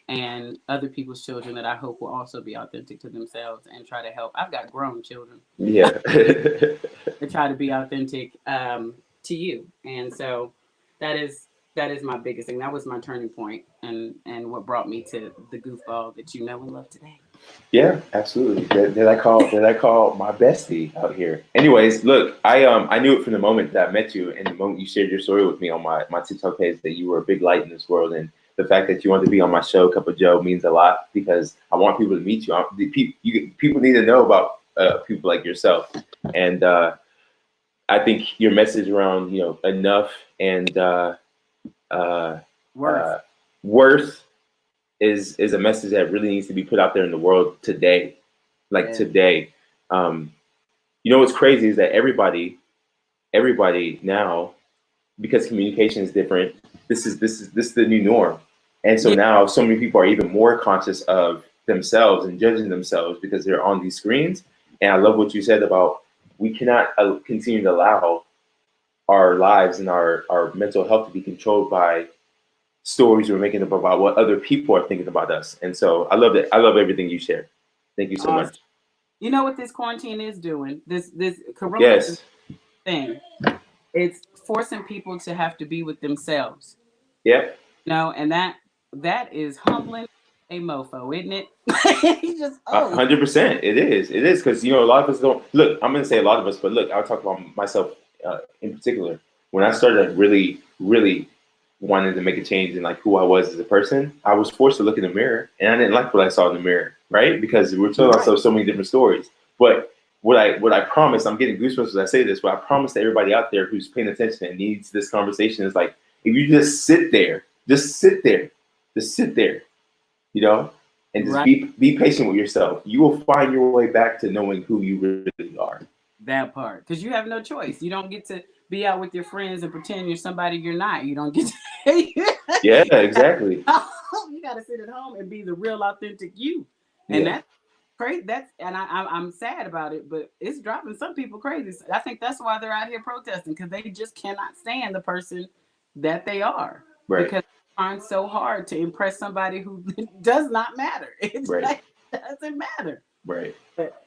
and other people's children that I hope will also be authentic to themselves and try to help. I've got grown children. Yeah. To try to be authentic to you. And so that is my biggest thing. That was my turning point, and what brought me to the goofball that you know and love today. Yeah, absolutely. That I call my bestie out here. Anyways, look, I knew it from the moment that I met you, and the moment you shared your story with me on my TikTok page, that you were a big light in this world. And the fact that you wanted to be on my show, Cup of Joe, means a lot, because I want people to meet you. People need to know about people like yourself. And I think your message around, enough and worth is a message that really needs to be put out there in the world today. Today. What's crazy is that everybody now, because communication is different, this is the new norm. And so now so many people are even more conscious of themselves and judging themselves because they're on these screens. And I love what you said about, we cannot continue to allow our lives and our mental health to be controlled by stories we're making up about what other people are thinking about us. And so I love that. I love everything you share. Thank you so much. You know what this quarantine is doing? This corona thing. It's forcing people to have to be with themselves. Yeah. And that is humbling a mofo, isn't it? He's just 100%. It is. Because a lot of us don't look. I'm going to say a lot of us, but look, I'll talk about myself in particular. When I started really, really wanted to make a change in who I was as a person, I was forced to look in the mirror, and I didn't like what I saw in the mirror, right? Because we're telling ourselves so many different stories. But what I promise, I'm getting goosebumps as I say this, but I promise to everybody out there who's paying attention and needs this conversation is if you just sit there, and just be patient with yourself. You will find your way back to knowing who you really are. That part, because you have no choice. You don't get to be out with your friends and pretend you're somebody you're not. You don't get to. Yeah, exactly. You got to sit at home and be the real, authentic you, and that's crazy. I'm sad about it, but it's driving some people crazy. I think that's why they're out here protesting, because they just cannot stand the person that they are, because they're trying so hard to impress somebody who does not matter. It doesn't matter. Right. But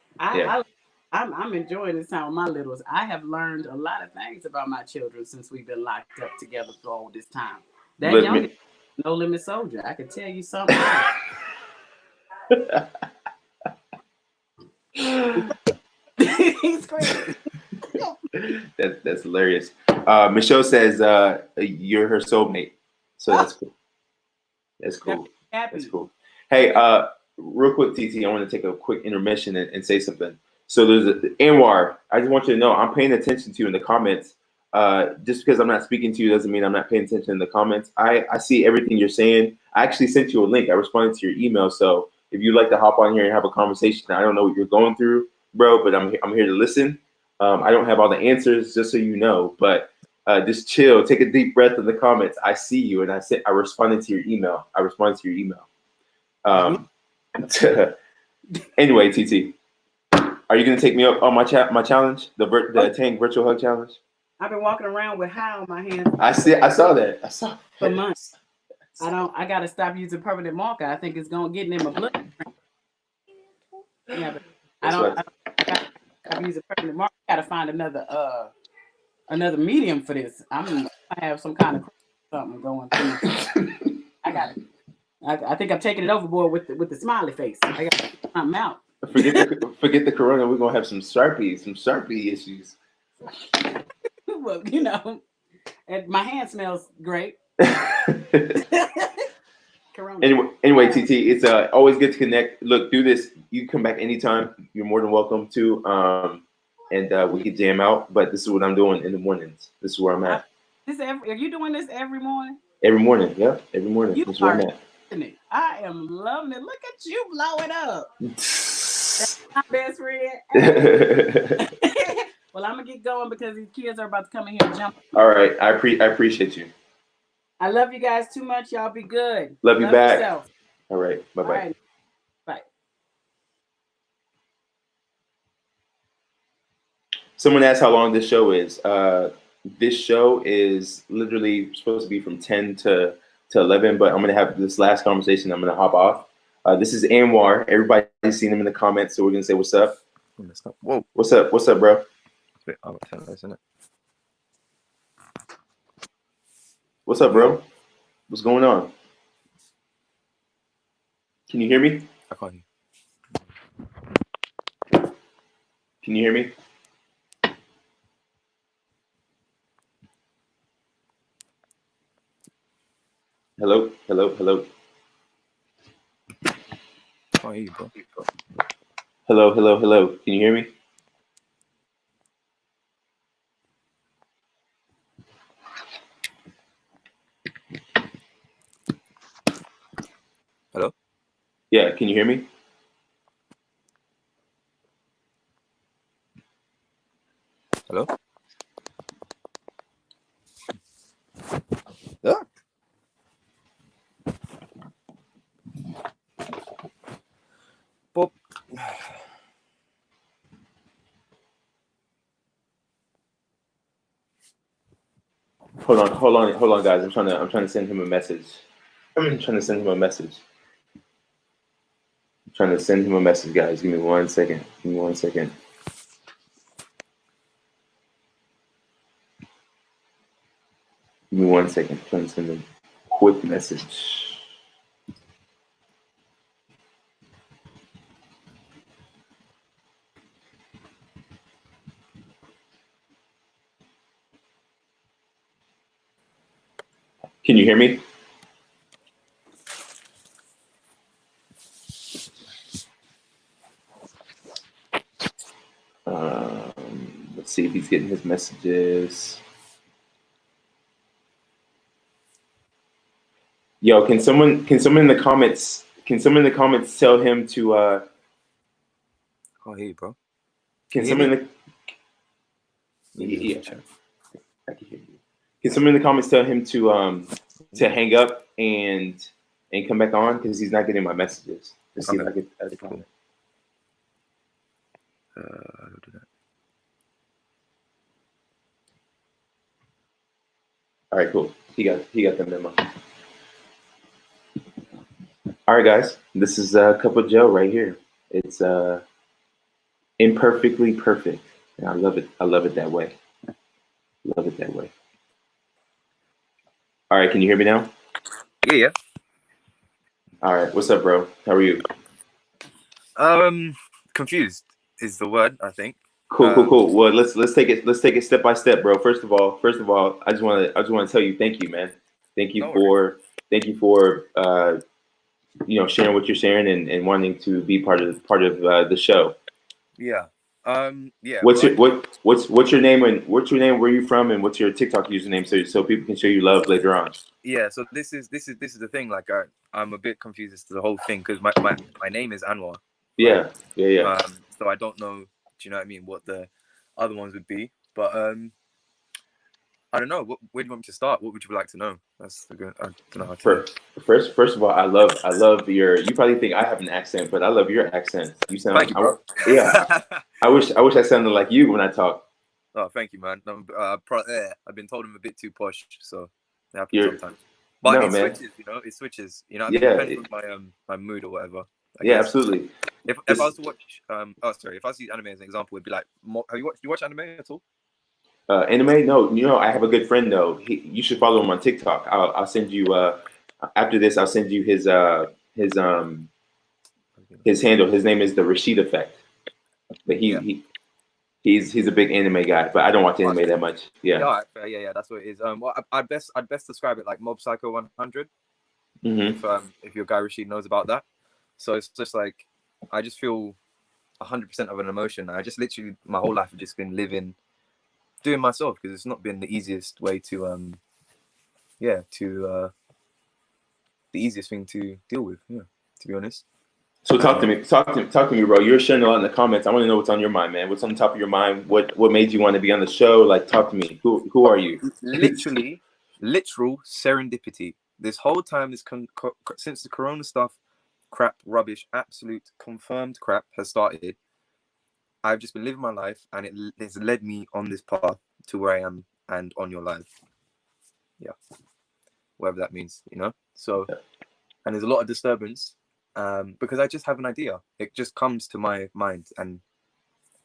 I'm enjoying this time with my littles. I have learned a lot of things about my children since we've been locked up together for all this time. That young No Limit Soldier, I can tell you something. He's crazy. That's hilarious. Michelle says you're her soulmate, so that's cool. That's cool. Happy. That's cool. Hey, real quick, TT, I want to take a quick intermission and say something. So there's Anwar. I just want you to know I'm paying attention to you in the comments. Just because I'm not speaking to you doesn't mean I'm not paying attention in the comments. I see everything you're saying. I actually sent you a link. I responded to your email. So if you'd like to hop on here and have a conversation, I don't know what you're going through, bro, but I'm here to listen. I don't have all the answers, just so you know, but just chill, take a deep breath in the comments. I see you, and I responded to your email. Anyway, TT, are you gonna take me up on my challenge, the Tank Virtual Hug Challenge? I've been walking around with high on my hands. I saw that. For months. I gotta stop using permanent marker. I think it's gonna get in my blood. Yeah, but I gotta stop using permanent marker. I gotta find another medium for this. I have some kind of something going through. I think I'm taking it overboard with the smiley face. I got something out. Forget the corona. We're gonna have some Sharpie issues. Well, and my hand smells great. Corona. Anyway, TT, it's always good to connect. Look, do this. You can come back anytime. You're more than welcome to. And we can jam out. But this is what I'm doing in the mornings. This is where I'm at. Are you doing this every morning? Every morning, yeah. Every morning. You This is where I'm are at. it. I am loving it. Look at you blowing up. That's my best friend. Well, I'm gonna get going because these kids are about to come in here and jump. All right, I appreciate you. I love you guys too much. Y'all be good. Love you back. Yourself. All right, bye bye. All right. Bye. Someone asked how long this show is. This show is literally supposed to be from 10 to 11, but I'm gonna have this last conversation. I'm gonna hop off. This is Anwar. Everybody's seen him in the comments, so we're gonna say what's up. Whoa. What's up, bro? Wait, I'm at 10, isn't it? What's up, bro? What's going on? Can you hear me? I can't hear. Can you hear me? Hello? I can't hear you, bro. Hello. Can you hear me? Hello? Yeah, can you hear me? Hello? Yeah. Bob. Hold on, guys. I'm trying to send him a message. I'm trying to send him a message, guys. Give me 1 second. Give me 1 second. Give me 1 second. I'm trying to send him a quick message. Can you hear me? Let's see if he's getting his messages. Yo, can someone in the comments tell him to I can't hear you, bro. can Can you someone hear in the yeah, I can hear you. Can someone in the comments tell him to hang up and come back on because he's not getting my messages. Let's see if I can add a comment. How do I do that? All right, cool. He got the memo. All right, guys. This is Cup of Joe right here. It's imperfectly perfect. And I love it. I love it that way. Love it that way. All right, can you hear me now? Yeah. All right. What's up, bro? How are you? Confused is the word, I think. Cool. Well, let's take it step by step, bro. First of all, I just want to tell you thank you, man. Thank you No worries. for sharing what you're sharing and wanting to be part of the show. Yeah. Yeah. What's Well, your what's your name and what's your name? Where are you from? And what's your TikTok username so people can show you love later on. yeah. So this is the thing. Like I'm a bit confused as to the whole thing because my name is Anwar. Right? Yeah. So I don't know. Do you know what I mean? What the other ones would be? But I don't know. Where do you want me to start? What would you like to know? That's a good. I don't know how to. First of all, I love your. You probably think I have an accent, but I love your accent. You Thank sound. you, bro. I wish I sounded like you when I talk. Oh, thank you, man. No, I've been told I'm a bit too posh, so it happens You're sometimes. But no it man. switches, you know. It switches. You know, it Yeah, depends on my mood or whatever. I yeah, guess. absolutely. If I was to watch if I was to use anime as an example, it'd be like have you watched anime at all? Anime? No, I have a good friend though. You should follow him on TikTok. I'll send you after this. I'll send you his handle. His name is the Rashid Effect. But Yeah. he's a big anime guy. But I don't watch anime that much. Yeah, Yeah. all right, fair, yeah, that's what it is. Well, I'd best describe it like Mob Psycho 100. Mm-hmm. If your guy Rashid knows about that. So it's just like I just feel 100% of an emotion. I just literally my whole life have just been doing myself because it's not been the easiest way to the easiest thing to deal with. Yeah, to be honest. So talk to me, bro. You're sharing a lot in the comments. I want to know what's on your mind, man. What's on the top of your mind? What made you want to be on the show? Like, talk to me. Who are you? Literal serendipity. This whole time, since the Corona stuff, crap, rubbish, absolute confirmed crap has started. I've just been living my life, and it has led me on this path to where I am and on your live. Yeah, whatever that means, you know. So, and there's a lot of disturbance because I just have an idea. It just comes to my mind, and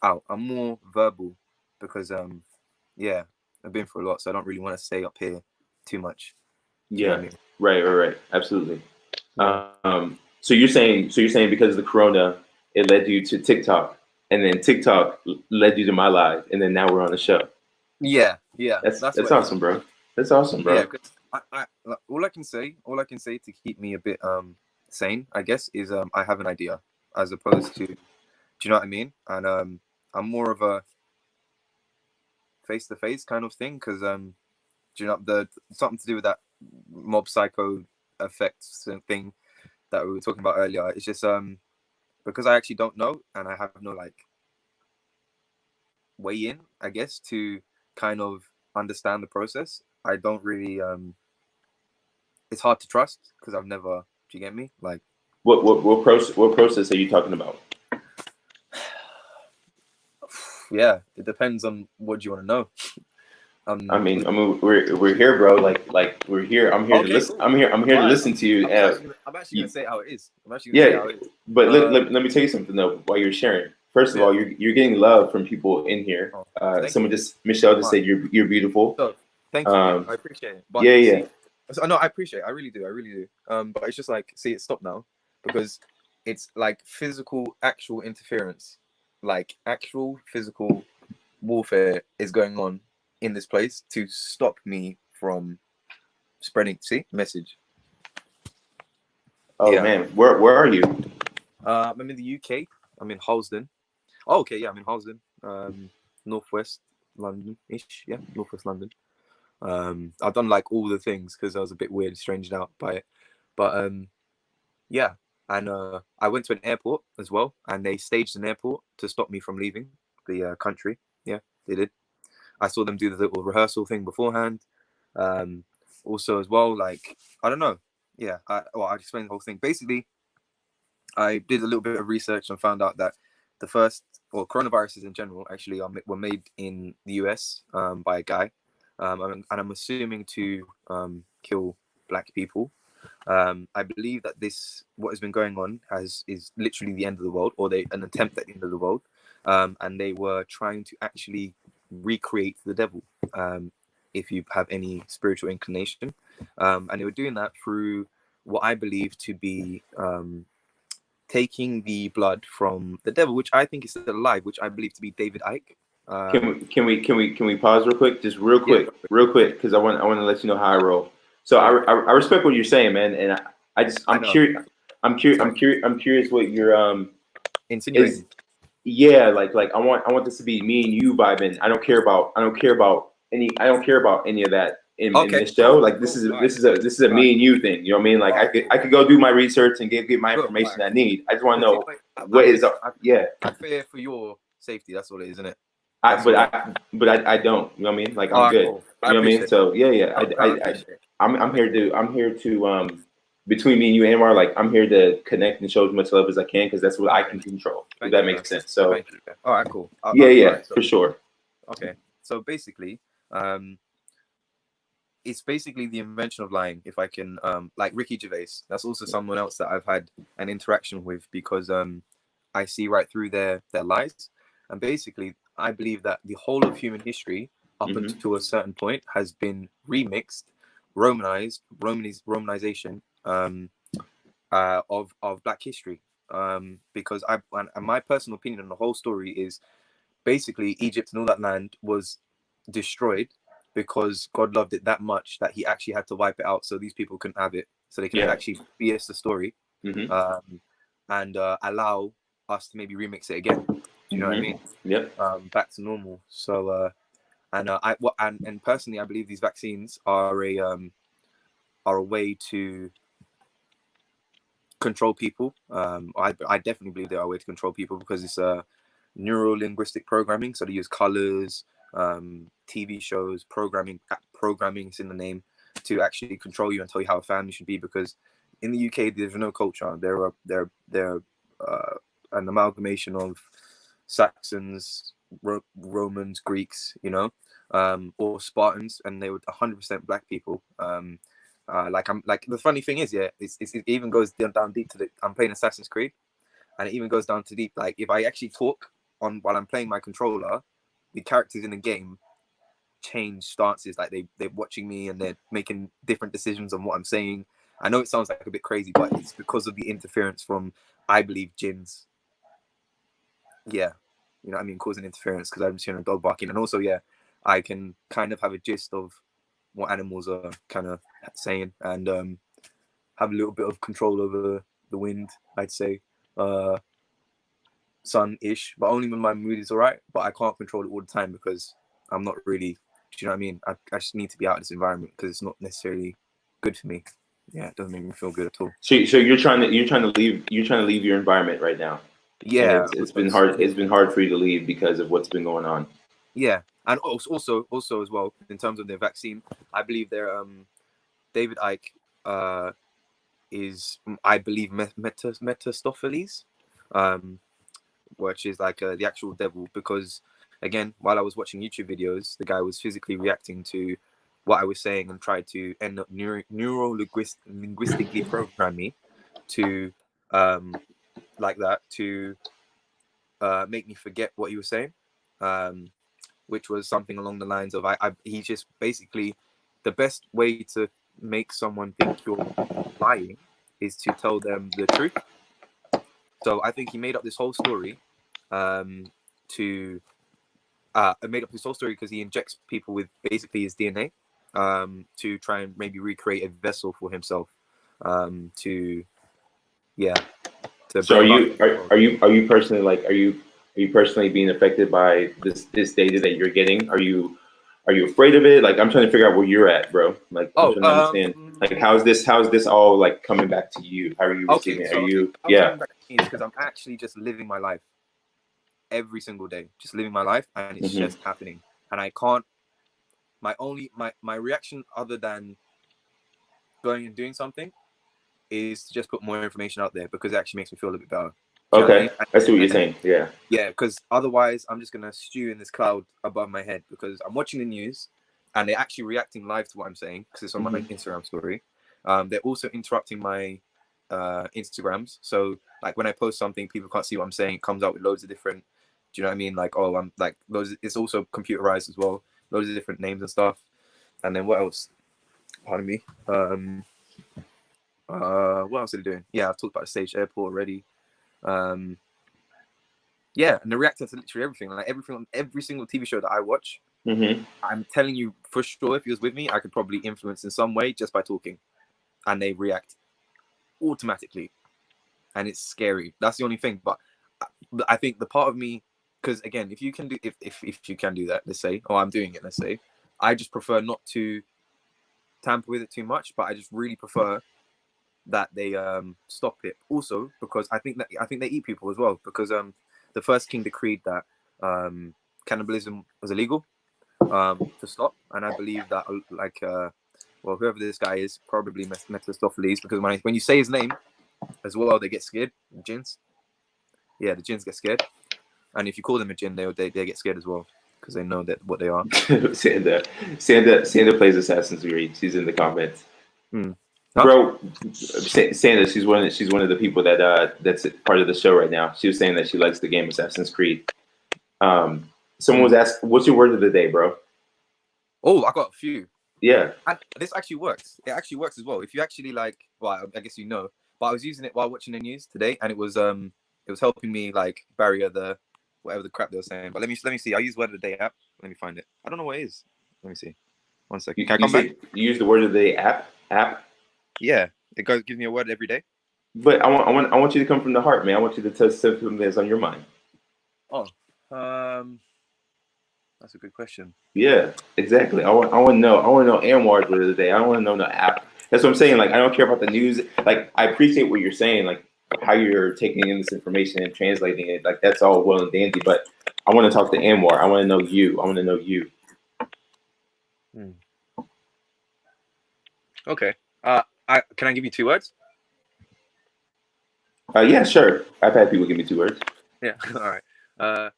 out. I'm more verbal because yeah, I've been through a lot, so I don't really want to stay up here too much. Yeah, what I mean? right, absolutely. Yeah. So you're saying because of the Corona, it led you to TikTok, and then TikTok led you to my live, and then now we're on the show. Yeah. That's what awesome, bro. That's awesome, bro. Yeah, because like, all I can say to keep me a bit sane, I guess, is I have an idea, as opposed to, do you know what I mean? And I'm more of a face to face kind of thing because do you know the something to do with that Mob Psycho effects thing that we were talking about earlier. It's just because I actually don't know and I have no like way in, I guess, to kind of understand the process. I don't really it's hard to trust because I've never, do you get me? Like what process are you talking about? yeah, it depends on what you want to know. I mean, we're here, bro. Like we're here. I'm here to listen. Cool. I'm here to listen to you. I'm actually gonna say how it is. But let me tell you something though. While you're sharing, first of all, you're getting love from people in here. Michelle just said you're beautiful. So, thank you. I appreciate it. But yeah. No, I appreciate it. I really do. But it's just like, see, it stopped now because it's like physical, actual interference, like actual physical warfare is going on in this place to stop me from spreading. See, message. Oh man, where are you? I'm in the UK. I'm in Halsden. Oh, okay, yeah, I'm in Halsden, northwest London-ish. Yeah, northwest London. I've done like all the things because I was a bit weird, stranged out by it. But yeah, and I went to an airport as well, and they staged an airport to stop me from leaving the country. Yeah, they did. I saw them do the little rehearsal thing beforehand. Also, as well, like I don't know. Yeah, I explained the whole thing. Basically, I did a little bit of research and found out that the first, or coronaviruses in general, actually were made in the US by a guy. And I'm assuming to kill black people. I believe that what has been going on is literally the end of the world, or an attempt at the end of the world, and they were trying to actually recreate the devil, if you have any spiritual inclination, and they were doing that through what I believe to be taking the blood from the devil, which I think is still alive, which I believe to be David Icke. Can we pause real quick, just real quick, because I want to let you know how I roll. So Yeah. I respect what you're saying, man, and I'm know. curious. I'm curious what your Insinuating. is. Yeah, like I want this to be me and you vibing. I don't care about any of that in Okay, this show. cool, Like this cool. is Alright. this is a me and you thing. You know what I mean? Like I could go do my research and get my Cool, information alright. I need. I just want to know I what is fear- up. Yeah. I fear for your safety. That's all it is, isn't it? I don't. You know what I mean? Like I'm Alright, good. cool. You know what I mean? appreciate So yeah. it. I appreciate it. I'm here to between me and you, Anwar, like I'm here to connect and show as much love as I can because that's what I can control. If Thank that you, makes bro. sense. So Thank you. All right, cool. yeah, so- for sure. Okay, so basically, it's basically the invention of lying. If I can, like Ricky Gervais, that's also someone else that I've had an interaction with because I see right through their lies, and basically, I believe that the whole of human history up Mhm. until a certain point has been remixed, Romanization of Black history. Because and my personal opinion on the whole story is basically Egypt and all that land was destroyed because God loved it that much that he actually had to wipe it out so these people couldn't have it, so they can Yeah. actually BS the story Mhm. and allow us to maybe remix it again. Do you know what I mean? Yep. Back to normal. So and personally, I believe these vaccines are a way to control people. I definitely believe they are a way to control people because it's neuro-linguistic programming. So they use colors, TV shows, programming is in the name to actually control you and tell you how a family should be. Because in the UK, there's no culture. They're an amalgamation of Saxons, Romans, Greeks, or Spartans, and they were 100% black people. Like the funny thing is, yeah, it even goes down deep to I'm playing Assassin's Creed, and it even goes down to deep. Like if I actually talk on while I'm playing my controller, the characters in the game change stances. Like they're watching me and they're making different decisions on what I'm saying. I know it sounds like a bit crazy, but it's because of the interference from, I believe, jinns. Yeah, you know what I mean, causing interference because I'm just hearing a dog barking, and also yeah, I can kind of have a gist of what animals are kind of saying and have a little bit of control over the wind, I'd say. Sun-ish, but only when my mood is all right. But I can't control it all the time because I'm not really, do you know what I mean? I just need to be out of this environment because it's not necessarily good for me. Yeah, it doesn't make me feel good at all. So you're trying to leave your environment right now. Yeah, And it's been hard. It's been hard for you to leave because of what's been going on. Yeah, and also as well in terms of the vaccine, I believe David Icke is, I believe, Mephistopheles, which is like the actual devil. Because again, while I was watching YouTube videos, the guy was physically reacting to what I was saying and tried to end up linguistically program me to like that to make me forget what he was saying. Which was something along the lines of he's just basically the best way to make someone think you're lying is to tell them the truth. So I think he made up this whole story because he injects people with basically his DNA to try and maybe recreate a vessel for himself So are you personally being affected by this data that you're getting? Are you afraid of it? Like I'm trying to figure out where you're at, bro. Like I'm trying to understand. Like how's this all like coming back to you? How are you receiving it? Are you because I'm actually just living my life every single day, just living my life, and it's just happening. And I can't. My reaction, other than going and doing something, is to just put more information out there because it actually makes me feel a bit better. Okay, I see what you're saying. Yeah. Yeah, because otherwise I'm just gonna stew in this cloud above my head because I'm watching the news and they're actually reacting live to what I'm saying because it's on my Instagram story. They're also interrupting my Instagrams. So like when I post something, people can't see what I'm saying. It comes out with loads of different. Do you know what I mean? Like I'm like loads. It's also computerized as well. Loads of different names and stuff. And then what else? Pardon me. What else are they doing? Yeah, I've talked about the Stage Airport already. Yeah, and they reacted to literally everything. Like every single TV show that I watch, Mm-hmm. I'm telling you for sure, if he was with me, I could probably influence in some way just by talking, and they react automatically, and it's scary. That's the only thing. But I think the part of me, because again, if you can do if you can do that, let's say, or I'm doing it, let's say, I just prefer not to tamper with it too much. But I just really prefer that they stop it. Also, because I think they eat people as well. Because the first king decreed that cannibalism was illegal to stop, and I believe that well, whoever this guy is, probably Mephistopheles, because when you say his name as well, they get scared. The jinns, yeah, the jinns get scared, and if you call them a jinn, they get scared as well because they know that what they are. Sanda plays Assassin's Creed. She's in the comments. Huh? Bro, Sanda, she's one of the people that's part of the show right now. She was saying that she likes the game Assassin's Creed. Someone was asking, "What's your word of the day, bro?" Oh, I got a few. Yeah. This actually works. It actually works as well. If you actually well, I guess you know. But I was using it while watching the news today, and it was helping me barrier the whatever the crap they were saying. But let me see. I use word of the day app. Let me find it. I don't know what it is. Let me see. 1 second. Can I come back? You use the word of the day app. Yeah, it gives me a word every day. But I want you to come from the heart, man. I want you to tell something that's on your mind. Oh, that's a good question. Yeah, exactly. I want to know. I want to know Anwar's word of the day. I don't want to know no app. That's what I'm saying. Like, I don't care about the news. Like, I appreciate what you're saying. Like, how you're taking in this information and translating it. Like, that's all well and dandy. But I want to talk to Anwar. I want to know you. I want to know you. Okay. Can I give you 2 words? Yeah, sure. I've had people give me 2 words. Yeah. All right.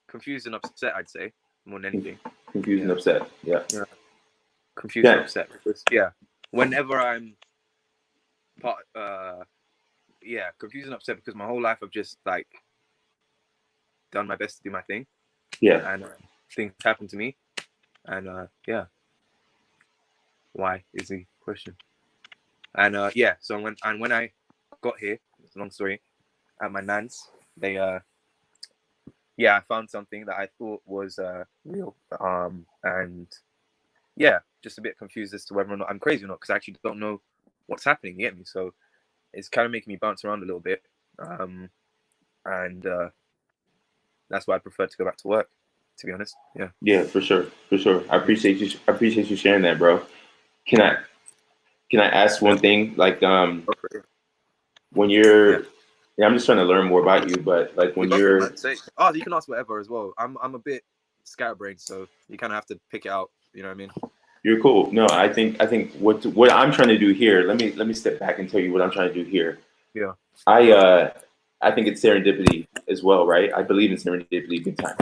Confused and upset, I'd say, more than anything. Confused and upset. Yeah. Confused and upset. Because, whenever I'm confused and upset because my whole life I've just done my best to do my thing. Yeah. And things happen to me. And why is the question? And so when I got here, it's a long story, at my nan's, they I found something that I thought was real. And just a bit confused as to whether or not I'm crazy or not, because I actually don't know what's happening, you get me? So it's kind of making me bounce around a little bit. And that's why I prefer to go back to work, to be honest. Yeah. Yeah, for sure. I appreciate you sharing that, bro. Can I ask one thing? Like, when you're, I'm just trying to learn more about you, but like when you're, you can ask whatever as well. I'm a bit scatterbrained, so you kind of have to pick it out. You know what I mean? You're cool. No, I think what I'm trying to do here. Let me step back and tell you what I'm trying to do here. Yeah. I think it's serendipity as well, right? I believe in serendipity big time.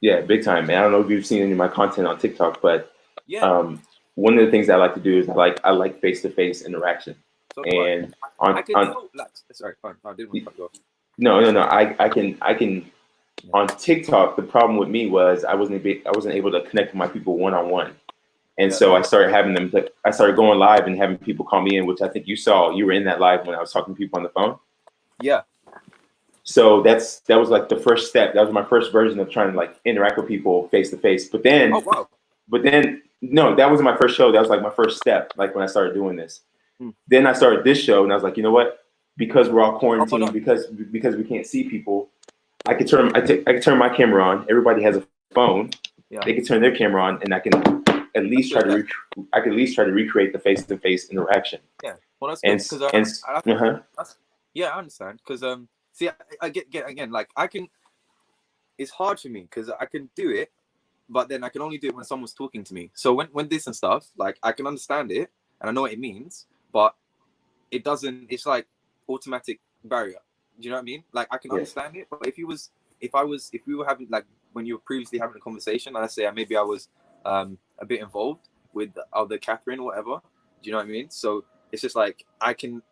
Yeah, big time, man. I don't know if you've seen any of my content on TikTok, but one of the things I like to do is I like face-to-face interaction. So and sorry, fine. I didn't want to go. No. I can. On TikTok, the problem with me was I wasn't able to connect with my people one-on-one, and so I started having them. I started going live and having people call me in, which I think you saw. You were in that live when I was talking to people on the phone. Yeah. So that was like the first step. That was my first version of trying to interact with people face to face. But then, no, that wasn't my first show. That was like my first step. Like when I started doing this, then I started this show, and I was like, you know what? Because we're all quarantined, because we can't see people, I could turn my camera on. Everybody has a phone. Yeah. They can turn their camera on, and I can at least try to recreate the face to face interaction. Yeah. Well, that's good. I understand. Because see, I get again, I can. It's hard for me because I can do it, but then I can only do it when someone's talking to me. So when this and stuff, I can understand it and I know what it means, but it doesn't. It's like automatic barrier. Do you know what I mean? I can understand it, but if we were having when you were previously having a conversation, and I say maybe I was a bit involved with the Catherine or whatever. Do you know what I mean? So it's just I can.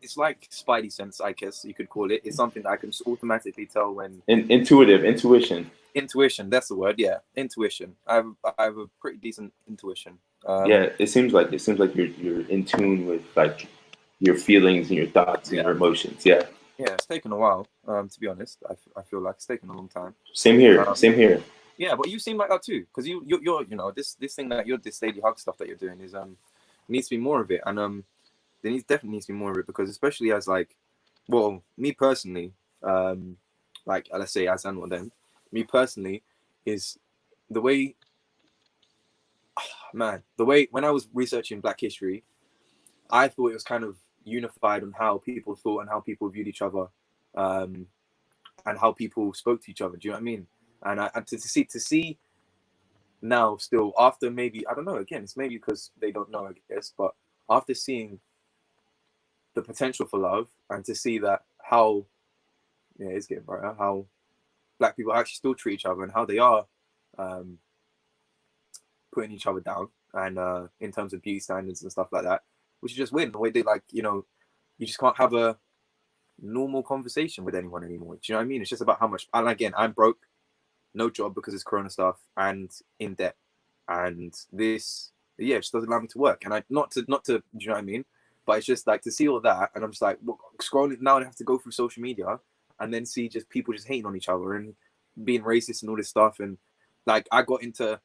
It's like spidey sense, I guess you could call it. It's something that I can just automatically tell when. Intuition. Intuition, that's the word. Yeah, intuition. I have a pretty decent intuition. It seems like you're in tune with your feelings and your thoughts and Yeah. your emotions. Yeah. Yeah, it's taken a while. To be honest, I feel like it's taken a long time. Same here. Um, Same here. Yeah, but you seem like that too, because you're this thing that this daily hug stuff that you're doing is needs to be more of it, and there definitely needs to be more of it, because especially as like, well, me personally, like let's say as and then, me personally is the way, man, the way when I was researching Black history, I thought it was kind of unified on how people thought and how people viewed each other, and how people spoke to each other. Do you know what I mean? And to see now still after maybe, I don't know, again, it's maybe because they don't know, I guess, but after seeing the potential for love and to see that how, yeah, it's getting brighter, how Black people actually still treat each other and how they are putting each other down, and in terms of beauty standards and stuff like that, which is just weird. The way they, like, you know, you just can't have a normal conversation with anyone anymore. Do you know what I mean? It's just about how much, and again, I'm broke, no job because it's Corona stuff, and in debt, and this, yeah, it just doesn't allow me to work. And I not to do you know what I mean? But it's just like to see all that, and I'm just like, well, scrolling now, I have to go through social media and then see just people just hating on each other and being racist and all this stuff. And like, I got into,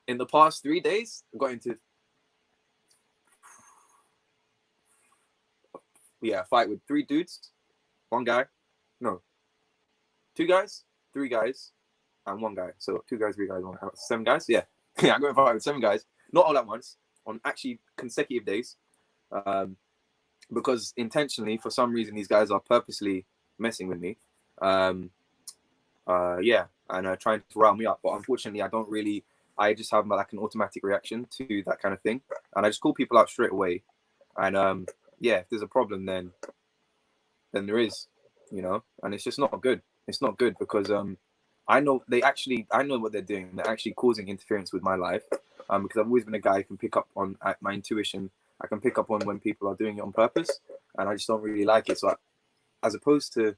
in the past 3 days, I got into, a fight with 3 dudes, 1 guy, no, 2 guys, 3 guys, and 1 guy. So 2 guys, 3 guys, 1 guy, 7 guys. Yeah, yeah, I got in a fight with 7 guys, not all at once, on actually consecutive days, because intentionally, for some reason, these guys are purposely messing with me. Yeah, and trying to rile me up. But unfortunately, I just have like an automatic reaction to that kind of thing, and I just call people out straight away. And yeah, if there's a problem, then there is, you know, and it's just not good. It's not good because I know what they're doing. They're actually causing interference with my life, because I've always been a guy who can pick up on my intuition. I can pick up on when people are doing it on purpose, and I just don't really like it. So as opposed to,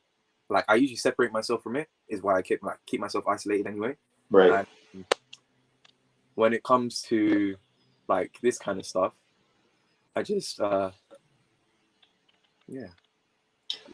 like, I usually separate myself from it, is why I keep myself isolated anyway. Right. And when it comes to like this kind of stuff, I just yeah.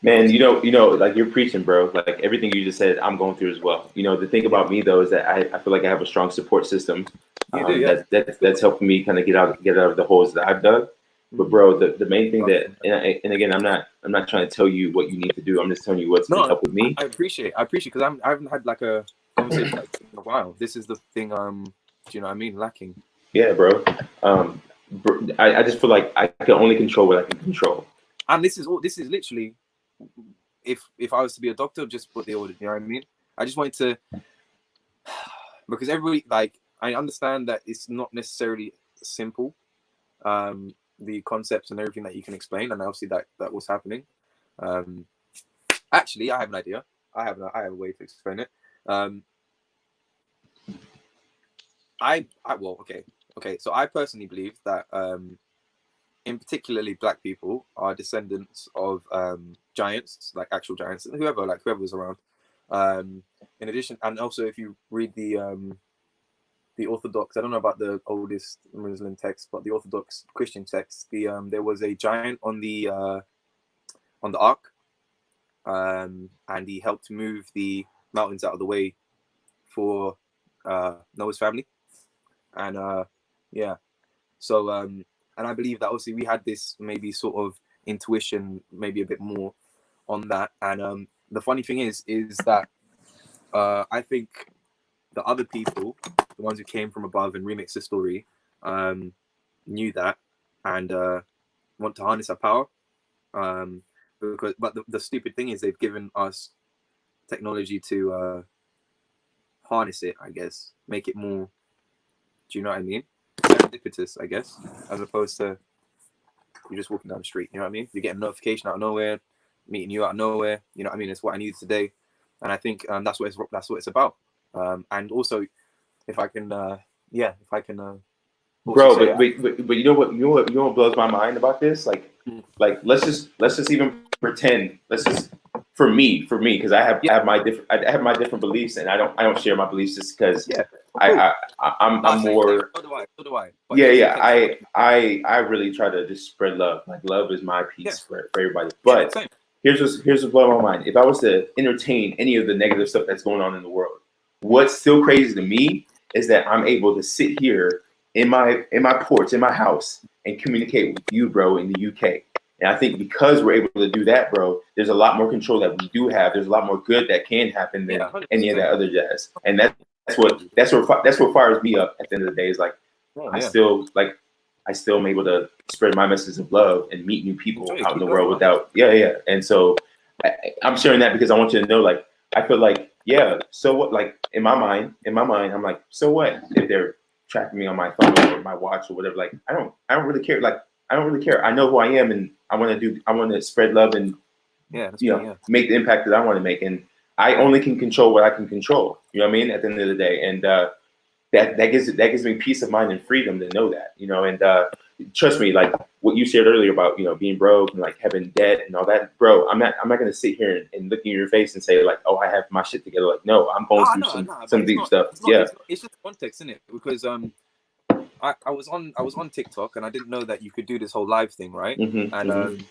Man, you know, like you're preaching, bro. Like everything you just said, I'm going through as well. You know, the thing about me though is that I feel like I have a strong support system. You do, yeah. That's helping me kind of get out of the holes that I've dug. But bro, the main thing that, and again, I'm not trying to tell you what you need to do. I'm just telling you what's going to help with me. I appreciate because I haven't had like a conversation like this in a while. This is the thing. Do you know what I mean? Lacking. Yeah, bro. I just feel like I can only control what I can control. And this is literally, if I was to be a doctor, just put the order. You know what I mean? I just wanted to, because everybody, like, I understand that it's not necessarily simple, the concepts and everything that you can explain, and obviously that was happening. Actually, I have an idea. I have a way to explain it. Okay. So I personally believe that, in particularly Black people are descendants of giants, like actual giants, and whoever was around. In addition, and also if you read the Orthodox, I don't know about the oldest Muslim text, but the Orthodox Christian text, there was a giant on the ark, and he helped move the mountains out of the way for Noah's family, and yeah, so and I believe that obviously we had this maybe sort of intuition, maybe a bit more on that, and the funny thing is that I think the other people, the ones who came from above and remixed the story, knew that and want to harness our power. But the stupid thing is they've given us technology to harness it, I guess, make it more, do you know what I mean? Serendipitous, I guess, as opposed to you're just walking down the street, you know what I mean? You get a notification out of nowhere, meeting you out of nowhere, you know what I mean? It's what I needed today. And I think that's what it's about. And also, if I can, bro. But you know what blows my mind about this? Like let's just even pretend. Let's just for me, because I have my different beliefs, and I don't share my beliefs just because I'm No, same, more. so do I. So do I. But Yeah, here's the yeah. thing. I really try to just spread love. Like love is my Yeah. piece for everybody. Yeah, But same. here's what's blowing my mind. If I was to entertain any of the negative stuff that's going on in the world, what's still crazy to me is that I'm able to sit here in my porch, in my house, and communicate with you, bro, in the UK. And I think because we're able to do that, bro, there's a lot more control that we do have. There's a lot more good that can happen than Yeah, any of 100%. that other jazz. And that's what fires me up at the end of the day. Is like Oh, I yeah. still am able to spread my message of love and meet new people Enjoy it, out in keep the going, world man. without yeah. And so I'm sharing that because I want you to know, like, I feel like, yeah, so what, like in my mind, I'm like, so what if they're tracking me on my phone or my watch or whatever? Like, I don't really care. Like, I don't really care. I know who I am, and I want to spread love and Yeah, that's me, yeah. make the impact that I want to make. And I only can control what I can control. You know what I mean? At the end of the day, and that gives me peace of mind and freedom to know that, and trust me, like what you shared earlier about being broke and like having debt and all that, bro. I'm not gonna sit here and look in your face and say like, oh, I have my shit together. Like, no, I'm going through some But deep stuff. it's just context, isn't it? Because I was on TikTok and I didn't know that you could do this whole live thing, right? And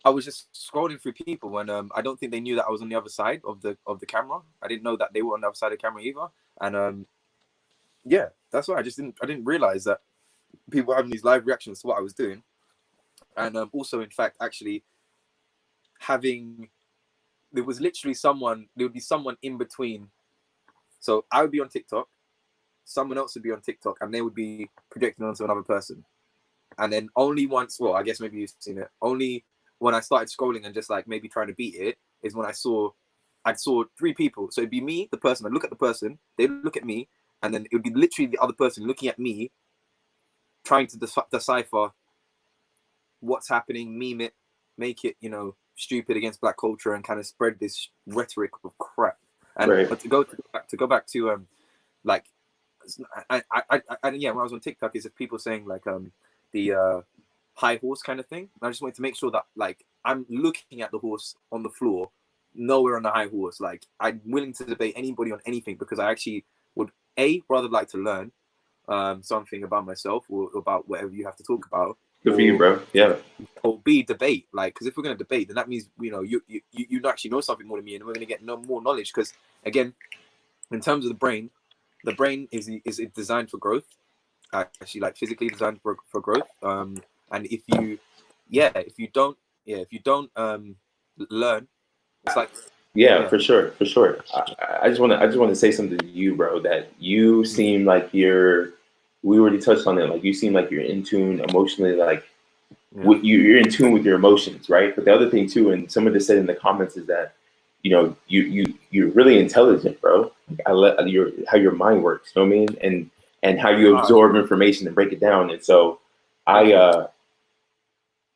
I was just scrolling through people, and I don't think they knew that I was on the other side of the camera. I didn't know that they were on the other side of the camera either. And yeah, that's why I didn't realize that people were having these live reactions to what I was doing. And also, in fact, actually there would be someone in between. So I would be on TikTok, someone else would be on TikTok, and they would be projecting onto another person. And then only once, well, I guess maybe you've seen it, only when I started scrolling and just like maybe trying to beat it is when I saw three people. So it'd be me, the person, I'd look at the person, they'd look at me, and then it would be literally the other person looking at me, trying to decipher what's happening, meme it, make it, stupid against black culture, and kind of spread this rhetoric of crap. And Right. but to go back to like I yeah, when I was on TikTok, is if people saying like the high horse kind of thing. And I just wanted to make sure that like I'm looking at the horse on the floor, nowhere on the high horse. Like I'm willing to debate anybody on anything because I actually would rather like to learn something about myself or about whatever you have to talk about. Good for you, bro. Yeah. Or B, debate. Like, because if we're going to debate, then that means you actually know something more than me, and we're going to get more knowledge. Because again, in terms of the brain is designed for growth. Actually, like physically designed for growth. And if you don't learn, it's like for sure. I just want to say something to you, bro. That you seem like we already touched on it. Like you seem like you're in tune emotionally. Like you're in tune with your emotions, right? But the other thing too, and someone just said in the comments, is that you're really intelligent, bro. Like how your mind works. You know what I mean? And how you absorb information and break it down. And so I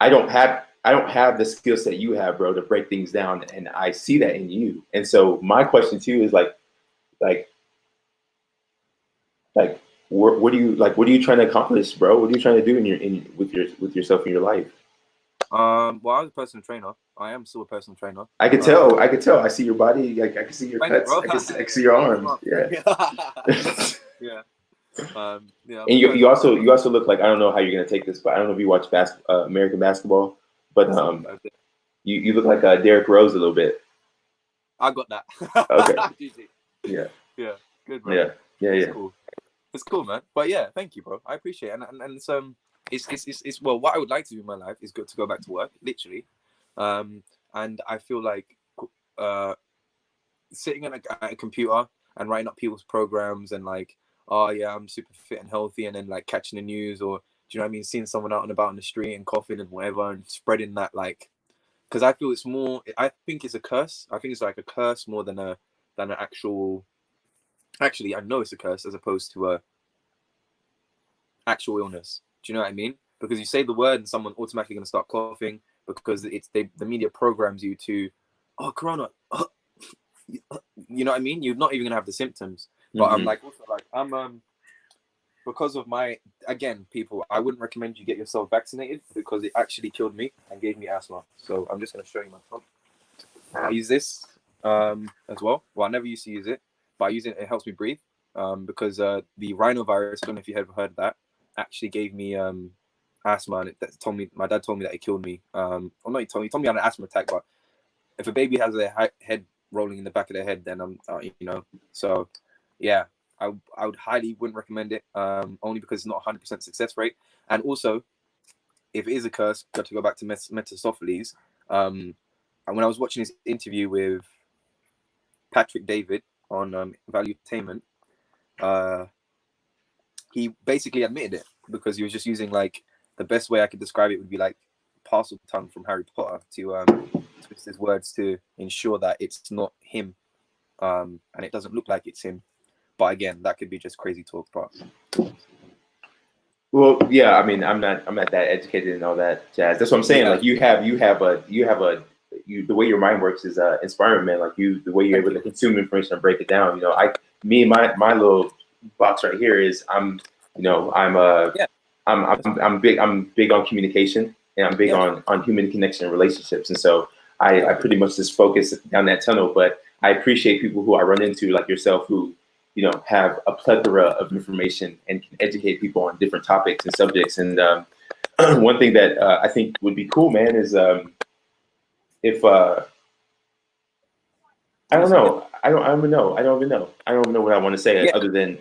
don't have the skill set you have, bro, to break things down, and I see that in you. And so my question to you is like what are you trying to accomplish, bro? What are you trying to do with yourself in your life? Well, I was a personal trainer. I am still a personal trainer. I could tell. I see your body. Like I can see your cuts. Bro. I can see your arms. Yeah. Yeah. And you also look like, I don't know how you're gonna take this, but I don't know if you watch American basketball, but you look like Derrick Rose a little bit. I got that. Okay. Yeah. Good, bro. Yeah. Cool. It's cool, man. But yeah, thank you, bro. I appreciate it. And it's well, what I would like to do in my life is to go back to work, literally. And I feel like sitting at a computer and writing up people's programs and like, oh yeah, I'm super fit and healthy, and then like catching the news, or do you know what I mean, seeing someone out and about in the street and coughing and whatever, and spreading that, like, because I feel I think it's a curse. I think it's like a curse more than an actual. Actually, I know it's a curse as opposed to a actual illness. Do you know what I mean? Because you say the word and someone automatically going to start coughing because the media programs you to, oh, corona. You know what I mean? You're not even going to have the symptoms. But I'm like, also like, I'm because of people, I wouldn't recommend you get yourself vaccinated because it actually killed me and gave me asthma. So I'm just going to show you my phone. I use this as well. Well, I never used to use it, but I use it. It helps me breathe. because the rhinovirus, I don't know if you ever heard of that, actually gave me asthma, and my dad told me that it killed me. Well, not he told me I had an asthma attack, but if a baby has a head rolling in the back of their head, then I'm, so yeah, I would highly wouldn't recommend it, only because it's not 100% success rate, and also if it is a curse, got to go back to Mephistopheles. And when I was watching his interview with Patrick David on Valuetainment, he basically admitted it, because he was just using, like, the best way I could describe it would be like parcel tongue from Harry Potter to twist his words to ensure that it's not him, and it doesn't look like it's him. But again, that could be just crazy talk. But Well, yeah, I mean, I'm not that educated in all that jazz. That's what I'm saying. Yeah. Like the way your mind works is inspiring, man. Like the way you're able to consume information and break it down. Me and my little box right here is I'm big on communication, and I'm big on human connection and relationships. And so I pretty much just focus down that tunnel. But I appreciate people who I run into, like yourself, who have a plethora of information and can educate people on different topics and subjects. And one thing that I think would be cool, man, is if I don't know. I don't even know what I want to say other than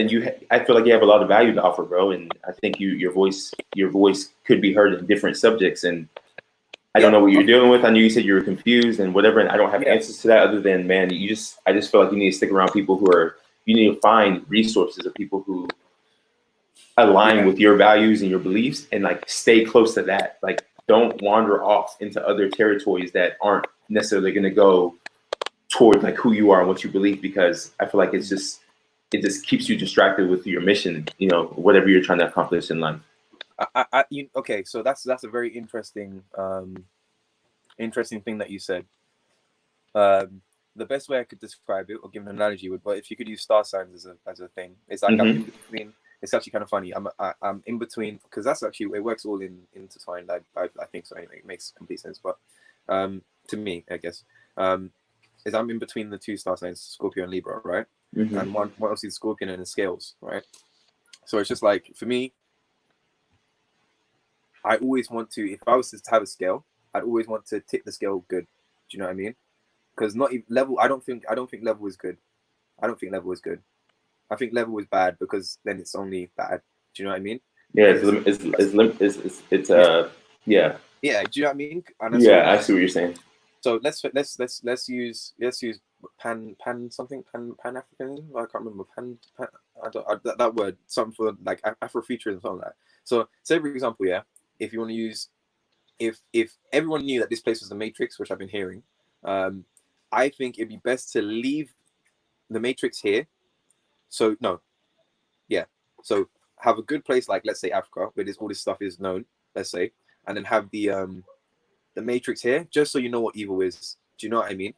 you. I feel like you have a lot of value to offer, bro, and I think your voice could be heard in different subjects. And I don't know what you're dealing with. I know you said you were confused and whatever, and I don't have answers to that other than, man, I just feel like you need to stick around people you need to find resources of people who align with your values and your beliefs, and like stay close to that. Like, don't wander off into other territories that aren't necessarily going to go toward like who you are and what you believe, because I feel like it just keeps you distracted with your mission, whatever you're trying to accomplish in life. Okay, so that's a very interesting thing that you said. The best way I could describe it or give an analogy would, but if you could use star signs as a thing, it's like I'm in between. It's actually kind of funny. I'm in between, because that's actually, it works all intertwined. I think so. Anyway, it makes complete sense. But to me, I guess, is I'm in between the two star signs, Scorpio and Libra, right? Mm-hmm. And one else is Scorpion and the scales, right? So it's just like, for me, I always want to, if I was to have a scale, I'd always want to tip the scale good. Do you know what I mean? Because not even level. I don't think level is good. I don't think level is good. I think level is bad, because then it's only bad. Do you know what I mean? Yeah, yeah. Yeah, do you know what I mean? Yeah, I see what you're saying. So let's use pan Africanism. I can't remember that word. Something for like Afrofuturism, something like that. So say for example, if you want to use, if everyone knew that this place was the Matrix, which I've been hearing, I think it'd be best to leave the Matrix here. So have a good place, like let's say Africa, where all this stuff is known, let's say, and then have the Matrix here, just so you know what evil is. Do you know what I mean?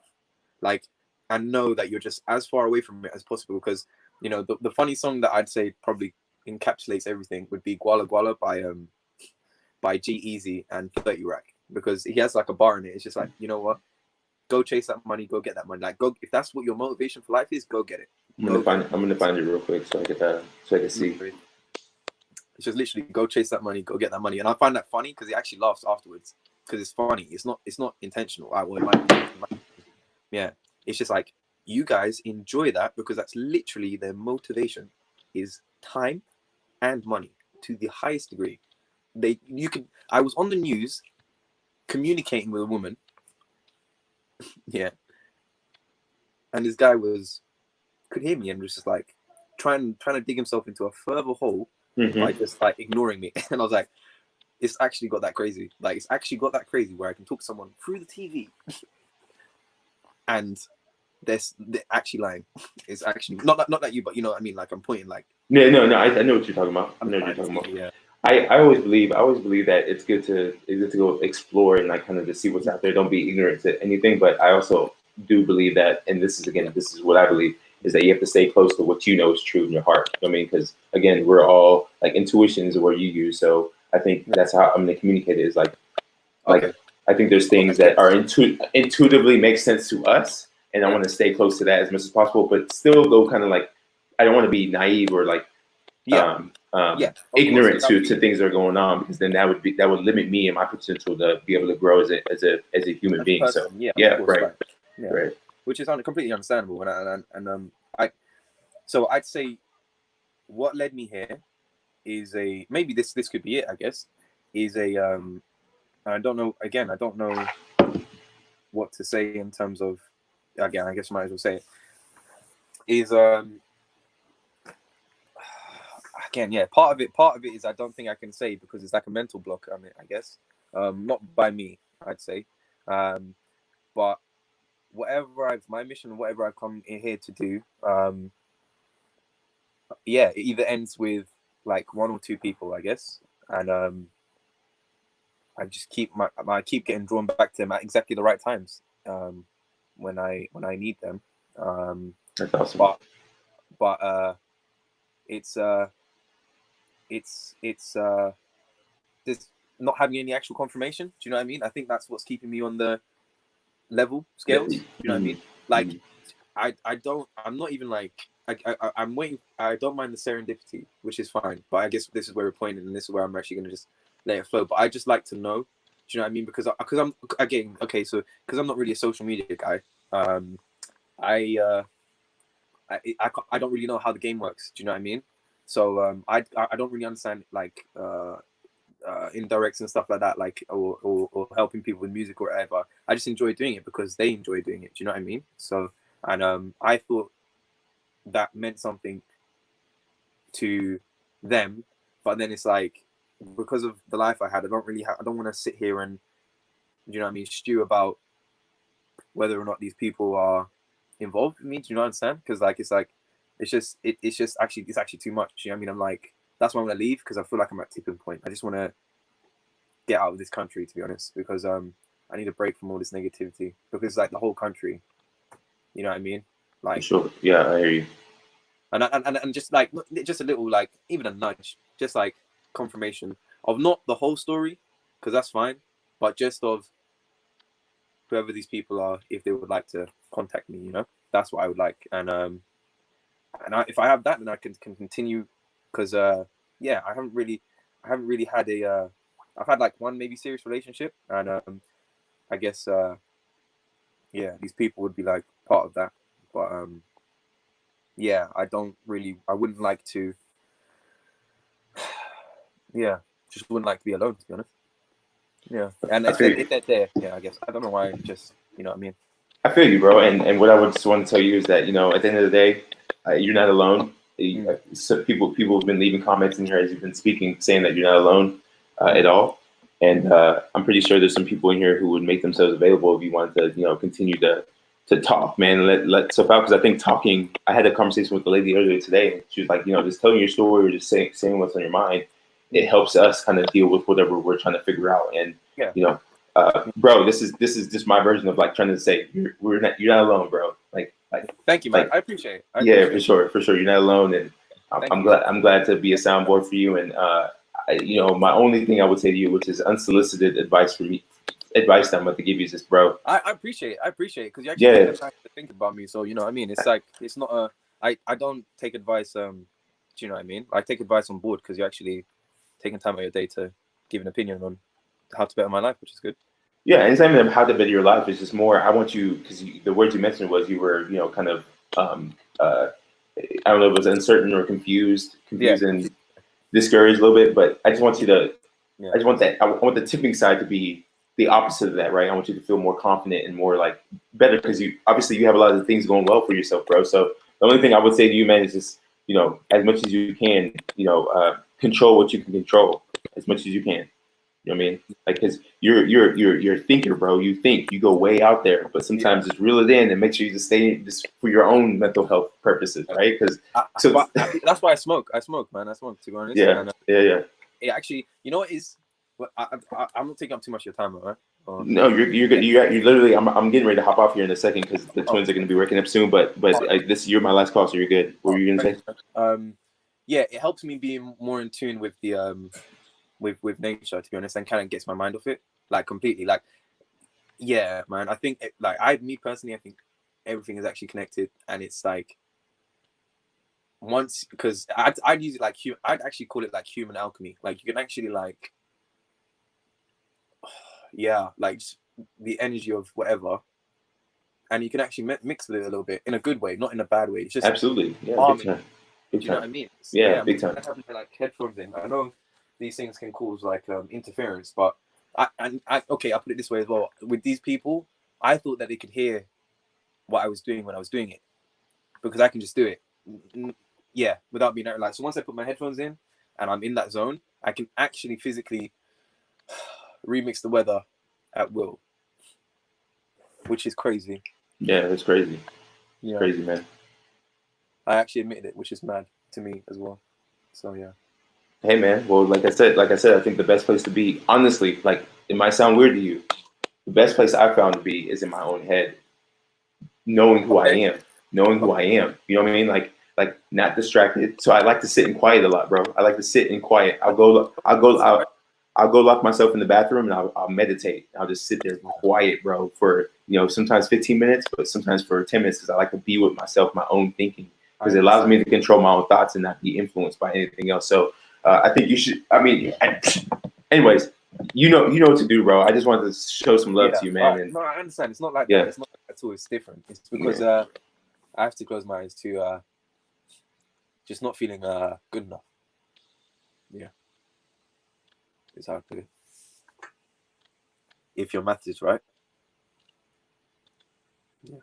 Like, and know that you're just as far away from it as possible, because the funny song that I'd say probably encapsulates everything would be Gwala Gwala by G-Eazy and 30 Rack, because he has like a bar in it. It's just like, you know what? Go chase that money. Go get that money. Like, go, if that's what your motivation for life is, go get it. I'm gonna find it real quick so I can see. It's just literally go chase that money. Go get that money. And I find that funny because he actually laughs afterwards, because it's funny. It's not intentional. Yeah. It's just like, you guys enjoy that because that's literally their motivation, is time and money to the highest degree. I was on the news communicating with a woman. Yeah. And this guy could hear me and was just like trying to dig himself into a further hole by just like ignoring me. And I was like, it's actually got that crazy. Like, it's actually got that crazy where I can talk to someone through the TV and they're actually lying. It's actually not that you, but you know what I mean? Like, I'm pointing like. No, I know what you're talking about. Yeah. I always believe that it's good to go explore and like kind of just see what's out there. Don't be ignorant to anything. But I also do believe that, and this is what I believe, is that you have to stay close to what you know is true in your heart. I mean, because again, we're all like, intuition is a word you use. So I think that's how I'm going to communicate it, is like I think there's things that are intuitively make sense to us, and I want to stay close to that as much as possible, but still go kind of like, I don't want to be naive or like Yeah, of ignorant course. to things that are going on, because then that would limit me and my potential to be able to grow as a human As a being. person, So yeah, yeah, of course, right, Yeah, right. which is completely understandable. So I'd say what led me here is maybe this could be it. I guess is I don't know. Again, I don't know what to say in terms of. Again, I guess I might as well say it. Is again, yeah. Part of it is I don't think I can say because it's like a mental block. I mean, I guess not by me. I'd say, but my mission, whatever I've come in here to do, yeah, it either ends with like one or two people, I guess, and I just I keep getting drawn back to them at exactly the right times, when I need them. That's awesome. But it's just not having any actual confirmation. Do you know what I mean? I think that's what's keeping me on the level scales. Do you know what I mean? Like, I'm not even like, I'm waiting. I don't mind the serendipity, which is fine. But I guess this is where we're pointing, and this is where I'm actually going to just let it flow. But I just like to know. Do you know what I mean? Because I'm again, okay, so because I'm not really a social media guy, I don't really know how the game works. Do you know what I mean? So I don't really understand like indirects and stuff like that, like or helping people with music or whatever. I just enjoy doing it because they enjoy doing it. Do you know what I mean? So and I thought that meant something to them, but then it's like because of the life I had, I don't want to sit here and, you know what I mean, stew about whether or not these people are involved with me. Do you know what I'm saying? Because like it's actually too much. You know what I mean? I'm like, that's why I'm gonna leave, because I feel like I'm at tipping point. I just want to get out of this country, to be honest, because I need a break from all this negativity, because like the whole country, you know what I mean? Like, Sure. Yeah, I hear you. and just like just a little, like, even a nudge, just like confirmation of not the whole story, because that's fine, but just of whoever these people are, if they would like to contact me, you know, that's what I would like. And if I have that, then I can continue, because yeah, I haven't really had I've had like one maybe serious relationship, and I guess yeah, these people would be like part of that, but yeah, I wouldn't like to, yeah, just wouldn't like to be alone, to be honest. Yeah, and if they're there, yeah, I guess I don't know why, just, you know what I mean. I feel you, bro. And what I would just want to tell you is that, you know, at the end of the day, you're not alone. So people have been leaving comments in here as you've been speaking, saying that you're not alone at all. And I'm pretty sure there's some people in here who would make themselves available if you wanted to, you know, continue to talk, man. Let stuff out, because I think talking. I had a conversation with the lady earlier today, and she was like, you know, just telling your story or just saying what's on your mind, it helps us kind of deal with whatever we're trying to figure out. And Yeah. you know, bro, this is just my version of like trying to say you're not alone, bro. Like thank you, man. like, I appreciate it. Yeah, for sure, you're not alone, and I'm glad to be a soundboard for you. And you know, my only thing I would say to you, which is unsolicited advice that I'm about to give you, is this, bro. I appreciate it, because you actually take the time to think about me. So, you know what I mean? It's like, it's not I don't take advice, do you know what I mean? I take advice on board, because you're actually taking time out of your day to give an opinion on how to better my life, which is good. Yeah, and it's not even how to better your life. It's just more, I want you, because the words you mentioned was you were, you know, kind of, I don't know if it was uncertain or confused and discouraged a little bit, but I just want you to, I just want that, I want the tipping side to be the opposite of that, right? I want you to feel more confident and more like better, because you have a lot of things going well for yourself, bro. So the only thing I would say to you, man, is just, you know, as much as you can, you know, control what you can control as much as you can. You know what I mean? Like, because you're a thinker, bro. You think, you go way out there, but sometimes just reel it in and make sure you just stay just for your own mental health purposes, right? Because that's why I smoke, man. I smoke, to be honest. Yeah, and, yeah. It actually, you know what is? I'm not taking up too much of your time, all right? No, you're good. You're literally. I'm getting ready to hop off here in a second, because the twins are going to be waking up soon. But you're my last call, so you're good. What were you going to say? Yeah, it helps me be more in tune with the with nature, to be honest, and kind of gets my mind off it, like, completely. Like, yeah, man. I think me personally, I think everything is actually connected, and it's like once, because I'd use it like I'd actually call it like human alchemy. Like you can actually like, yeah, like just the energy of whatever, and you can actually mix with it a little bit in a good way, not in a bad way. It's just Absolutely. Yeah, big harmony. time. Do Big you know what I time. mean? Yeah, big time. I have like headphones in. I know these things can cause like interference, but I okay, I'll put it this way as well. With these people, I thought that they could hear what I was doing when I was doing it, because I can just do it. Yeah, without being like. So once I put my headphones in and I'm in that zone, I can actually physically remix the weather at will, which is crazy. Yeah, it's crazy. Yeah, Crazy, man. I actually admitted it, which is mad to me as well. So yeah. Hey, man. Well, like I said, I think the best place to be, honestly, like it might sound weird to you, the best place I found to be is in my own head, knowing who I am, knowing who I am. You know what I mean? Like not distracted. So I like to sit in quiet a lot, bro. I like to sit in quiet. I'll go lock myself in the bathroom and I'll meditate. I'll just sit there quiet, bro, for sometimes 15 minutes, but sometimes for 10 minutes, because I like to be with myself, my own thinking, because it allows me to control my own thoughts and not be influenced by anything else. So I think you should. I mean, anyways, you know what to do, bro. I just wanted to show some love to you, man. And no, I understand. It's not like Yeah. that. It's not like that at all. It's different. It's because I have to close my eyes to just not feeling good enough. Yeah, is how I put it. If your math is right. Yeah.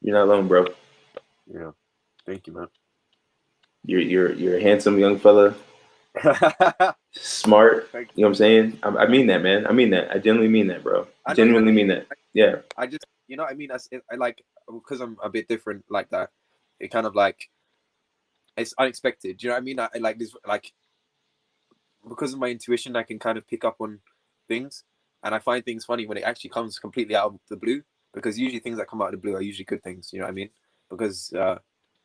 you're not alone, bro. Yeah. Thank you, man. You're a handsome young fella, smart. Thank You know what I'm saying? I mean that, man. I mean that. I genuinely mean that, bro. I genuinely mean that. Yeah. I just, you know what I mean? I like, because I'm a bit different like that. It kind of like, it's unexpected. Do you know what I mean? I like this, like, because of my intuition, I can kind of pick up on things, and I find things funny when it actually comes completely out of the blue, because usually things that come out of the blue are usually good things. You know what I mean? Because,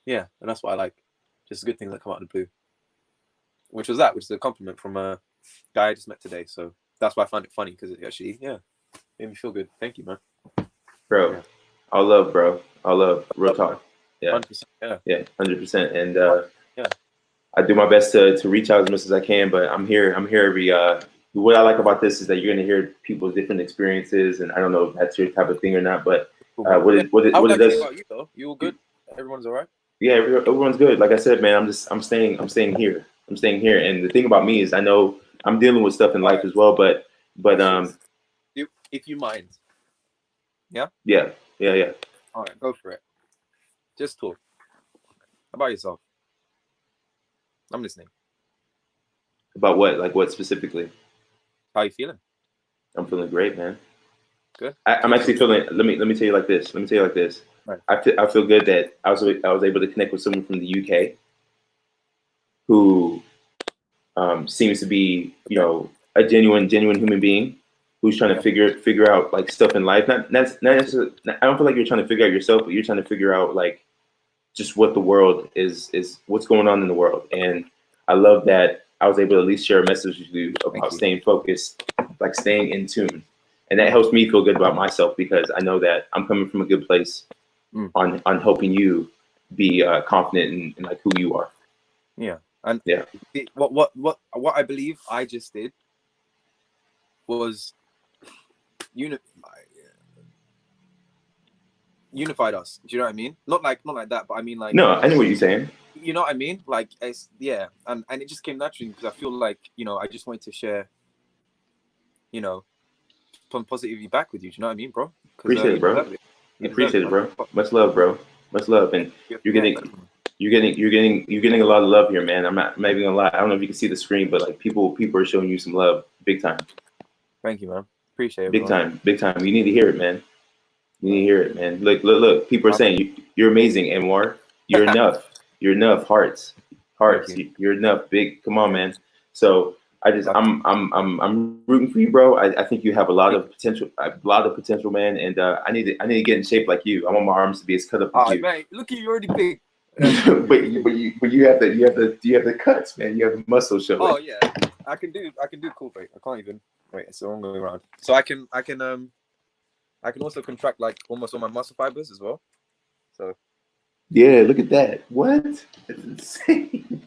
yeah, and that's what I like. Just good things that come out of the blue. Which is a compliment from a guy I just met today. So that's why I find it funny, because it actually, yeah, made me feel good. Thank you, man. Bro, Yeah. I'll love, bro. I'll love. Real talk. Yeah. 100%, yeah. Yeah, 100%. And Yeah. I do my best to reach out as much as I can, but I'm here every what I like about this is that you're gonna hear people's different experiences, and I don't know if that's your type of thing or not, but what it does. About you though? You all good? Everyone's all right? Yeah, everyone's good. Like I said, man, I'm staying here. I'm staying here. And the thing about me is I know I'm dealing with stuff in life as well, but if you mind. Yeah? Yeah. All right, go for it. Just talk about yourself. I'm listening. About what? Like what specifically? How you feeling? I'm feeling great, man. Good. I'm actually feeling. Let me tell you like this. Right. I feel good that I was able to connect with someone from the UK who seems to be a genuine human being who's trying to figure out like stuff in life. Not necessarily. I don't feel like you're trying to figure out yourself, but you're trying to figure out like just what the world is what's going on in the world. And I love that I was able to at least share a message with you about staying focused, like staying in tune. And that helps me feel good about myself, because I know that I'm coming from a good place on helping you be confident in like who you are. Yeah. And yeah, what I believe I just did was unified us. Do you know what I mean? Not like that, but I mean like. No, I know what you're saying. You know what I mean? Like, it's, yeah, and it just came naturally, because I feel like I just wanted to share, some positivity back with you. Do you know what I mean, bro? Appreciate it, bro. Appreciate it, bro. Much love, bro. Much love, and you're getting a lot of love here, man. I'm not even gonna lie. I don't know if you can see the screen, but like people are showing you some love, big time. Thank you, man. Appreciate it. Big time. You need to hear it, man. You need to hear it, man. Look. People are saying you're amazing, Anwar. You're enough. You're enough. Hearts. You're enough. Big. Come on, man. So I'm rooting for you, bro. I think you have a lot of potential, man. And I need to get in shape like you. I want my arms to be as cut up as you. Man, look at you already big. but you have the cuts, man. You have the muscle show. Oh yeah, I can do cool break. I can't even wait. It's the wrong way around. So I can also contract like almost all my muscle fibers as well. So Yeah, look at that. What? That's insane.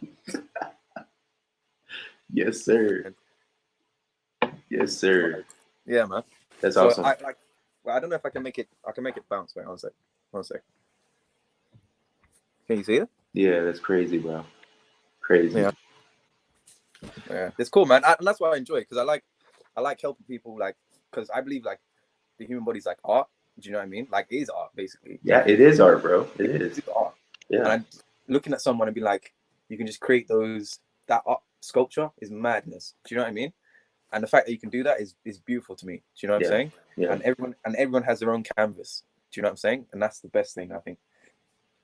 Yes, sir. Yes, sir. yeah, man. That's So awesome. I don't know if I can make it. I can make it bounce. Wait, one sec. One sec. Can you see it? Yeah, that's crazy, bro. Crazy. Yeah. Yeah, it's cool, man. And that's why I enjoy it because I like helping people, like, because I believe like the human body's like art. Do you know what I mean? Like, it is art basically. Yeah, it is art, bro. It is. It's art. Yeah. And I'm looking at someone and be like, you can just create that art sculpture is madness. Do you know what I mean? And the fact that you can do that is beautiful to me. Do you know what I'm saying? Yeah. And everyone has their own canvas. Do you know what I'm saying? And that's the best thing, I think.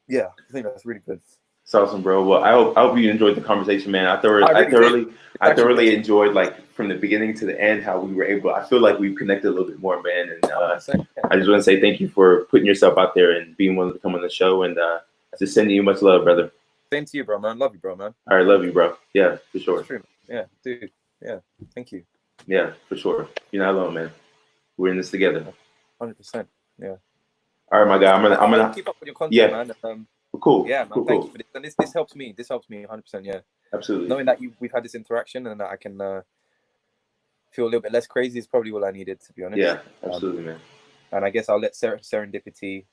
Yeah, I think that's really good. It's awesome, bro. Well, I hope you enjoyed the conversation, man. I thoroughly enjoyed, like, from the beginning to the end, how we were able. I feel like we've connected a little bit more, man. And I just want to say thank you for putting yourself out there and being willing to come on the show. And just sending you much love, brother. Same to you, bro, man. Love you, bro, man. All right, love you, bro. Yeah, for sure. That's true. Yeah, dude. Yeah, thank you. Yeah, for sure. You're not alone, man. We're in this together. 100%. Yeah. All right, my guy. I'm gonna keep up with your content, man. Cool. Yeah, man. Cool. Thank you for this. And this helps me. This helps me 100%. Yeah. Absolutely. Knowing that we've had this interaction and that I can feel a little bit less crazy is probably all I needed, to be honest. Yeah, absolutely, man. And I guess I'll let serendipity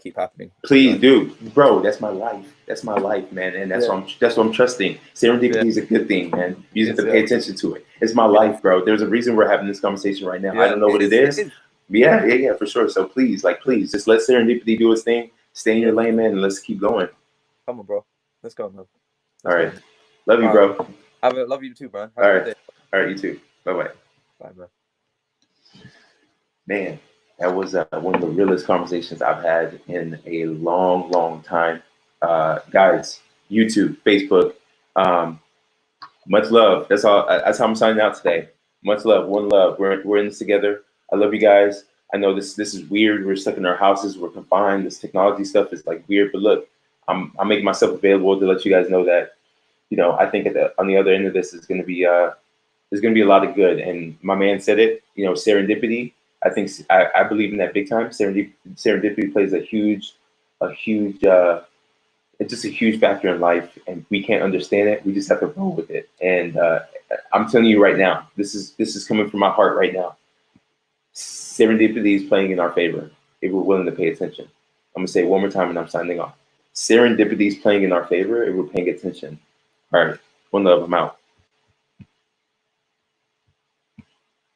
keep happening. Please do, bro. That's my life. That's my life, man. And that's what I'm trusting. Serendipity is a good thing, man. You have to pay attention to it. It's my life, bro. There's a reason we're having this conversation right now. I don't know what it is. Yeah, for sure. So please, just let serendipity do its thing. Stay in your lane, man, and let's keep going. Come on, bro. Let's go, man. All right. Love you, bro. Love you too, man. All right. All right, you too. Bye-bye. Bye, man. Man, that was one of the realest conversations I've had in a long, long time. Guys, YouTube, Facebook, much love. That's all. That's how I'm signing out today. Much love, one love. We're in this together. I love you guys. I know this is weird. We're stuck in our houses. We're confined. This technology stuff is like weird. But look, I'm making myself available to let you guys know that, I think on the other end of this is going to be there's going to be a lot of good. And my man said it. Serendipity. I think I believe in that big time. Serendipity plays a huge, it's just a huge factor in life, and we can't understand it. We just have to roll with it. And I'm telling you right now, this is coming from my heart right now. Serendipity is playing in our favor if we're willing to pay attention. I'm gonna say it one more time, and I'm signing off. Serendipity is playing in our favor if we're paying attention. All right, one love. I'm out.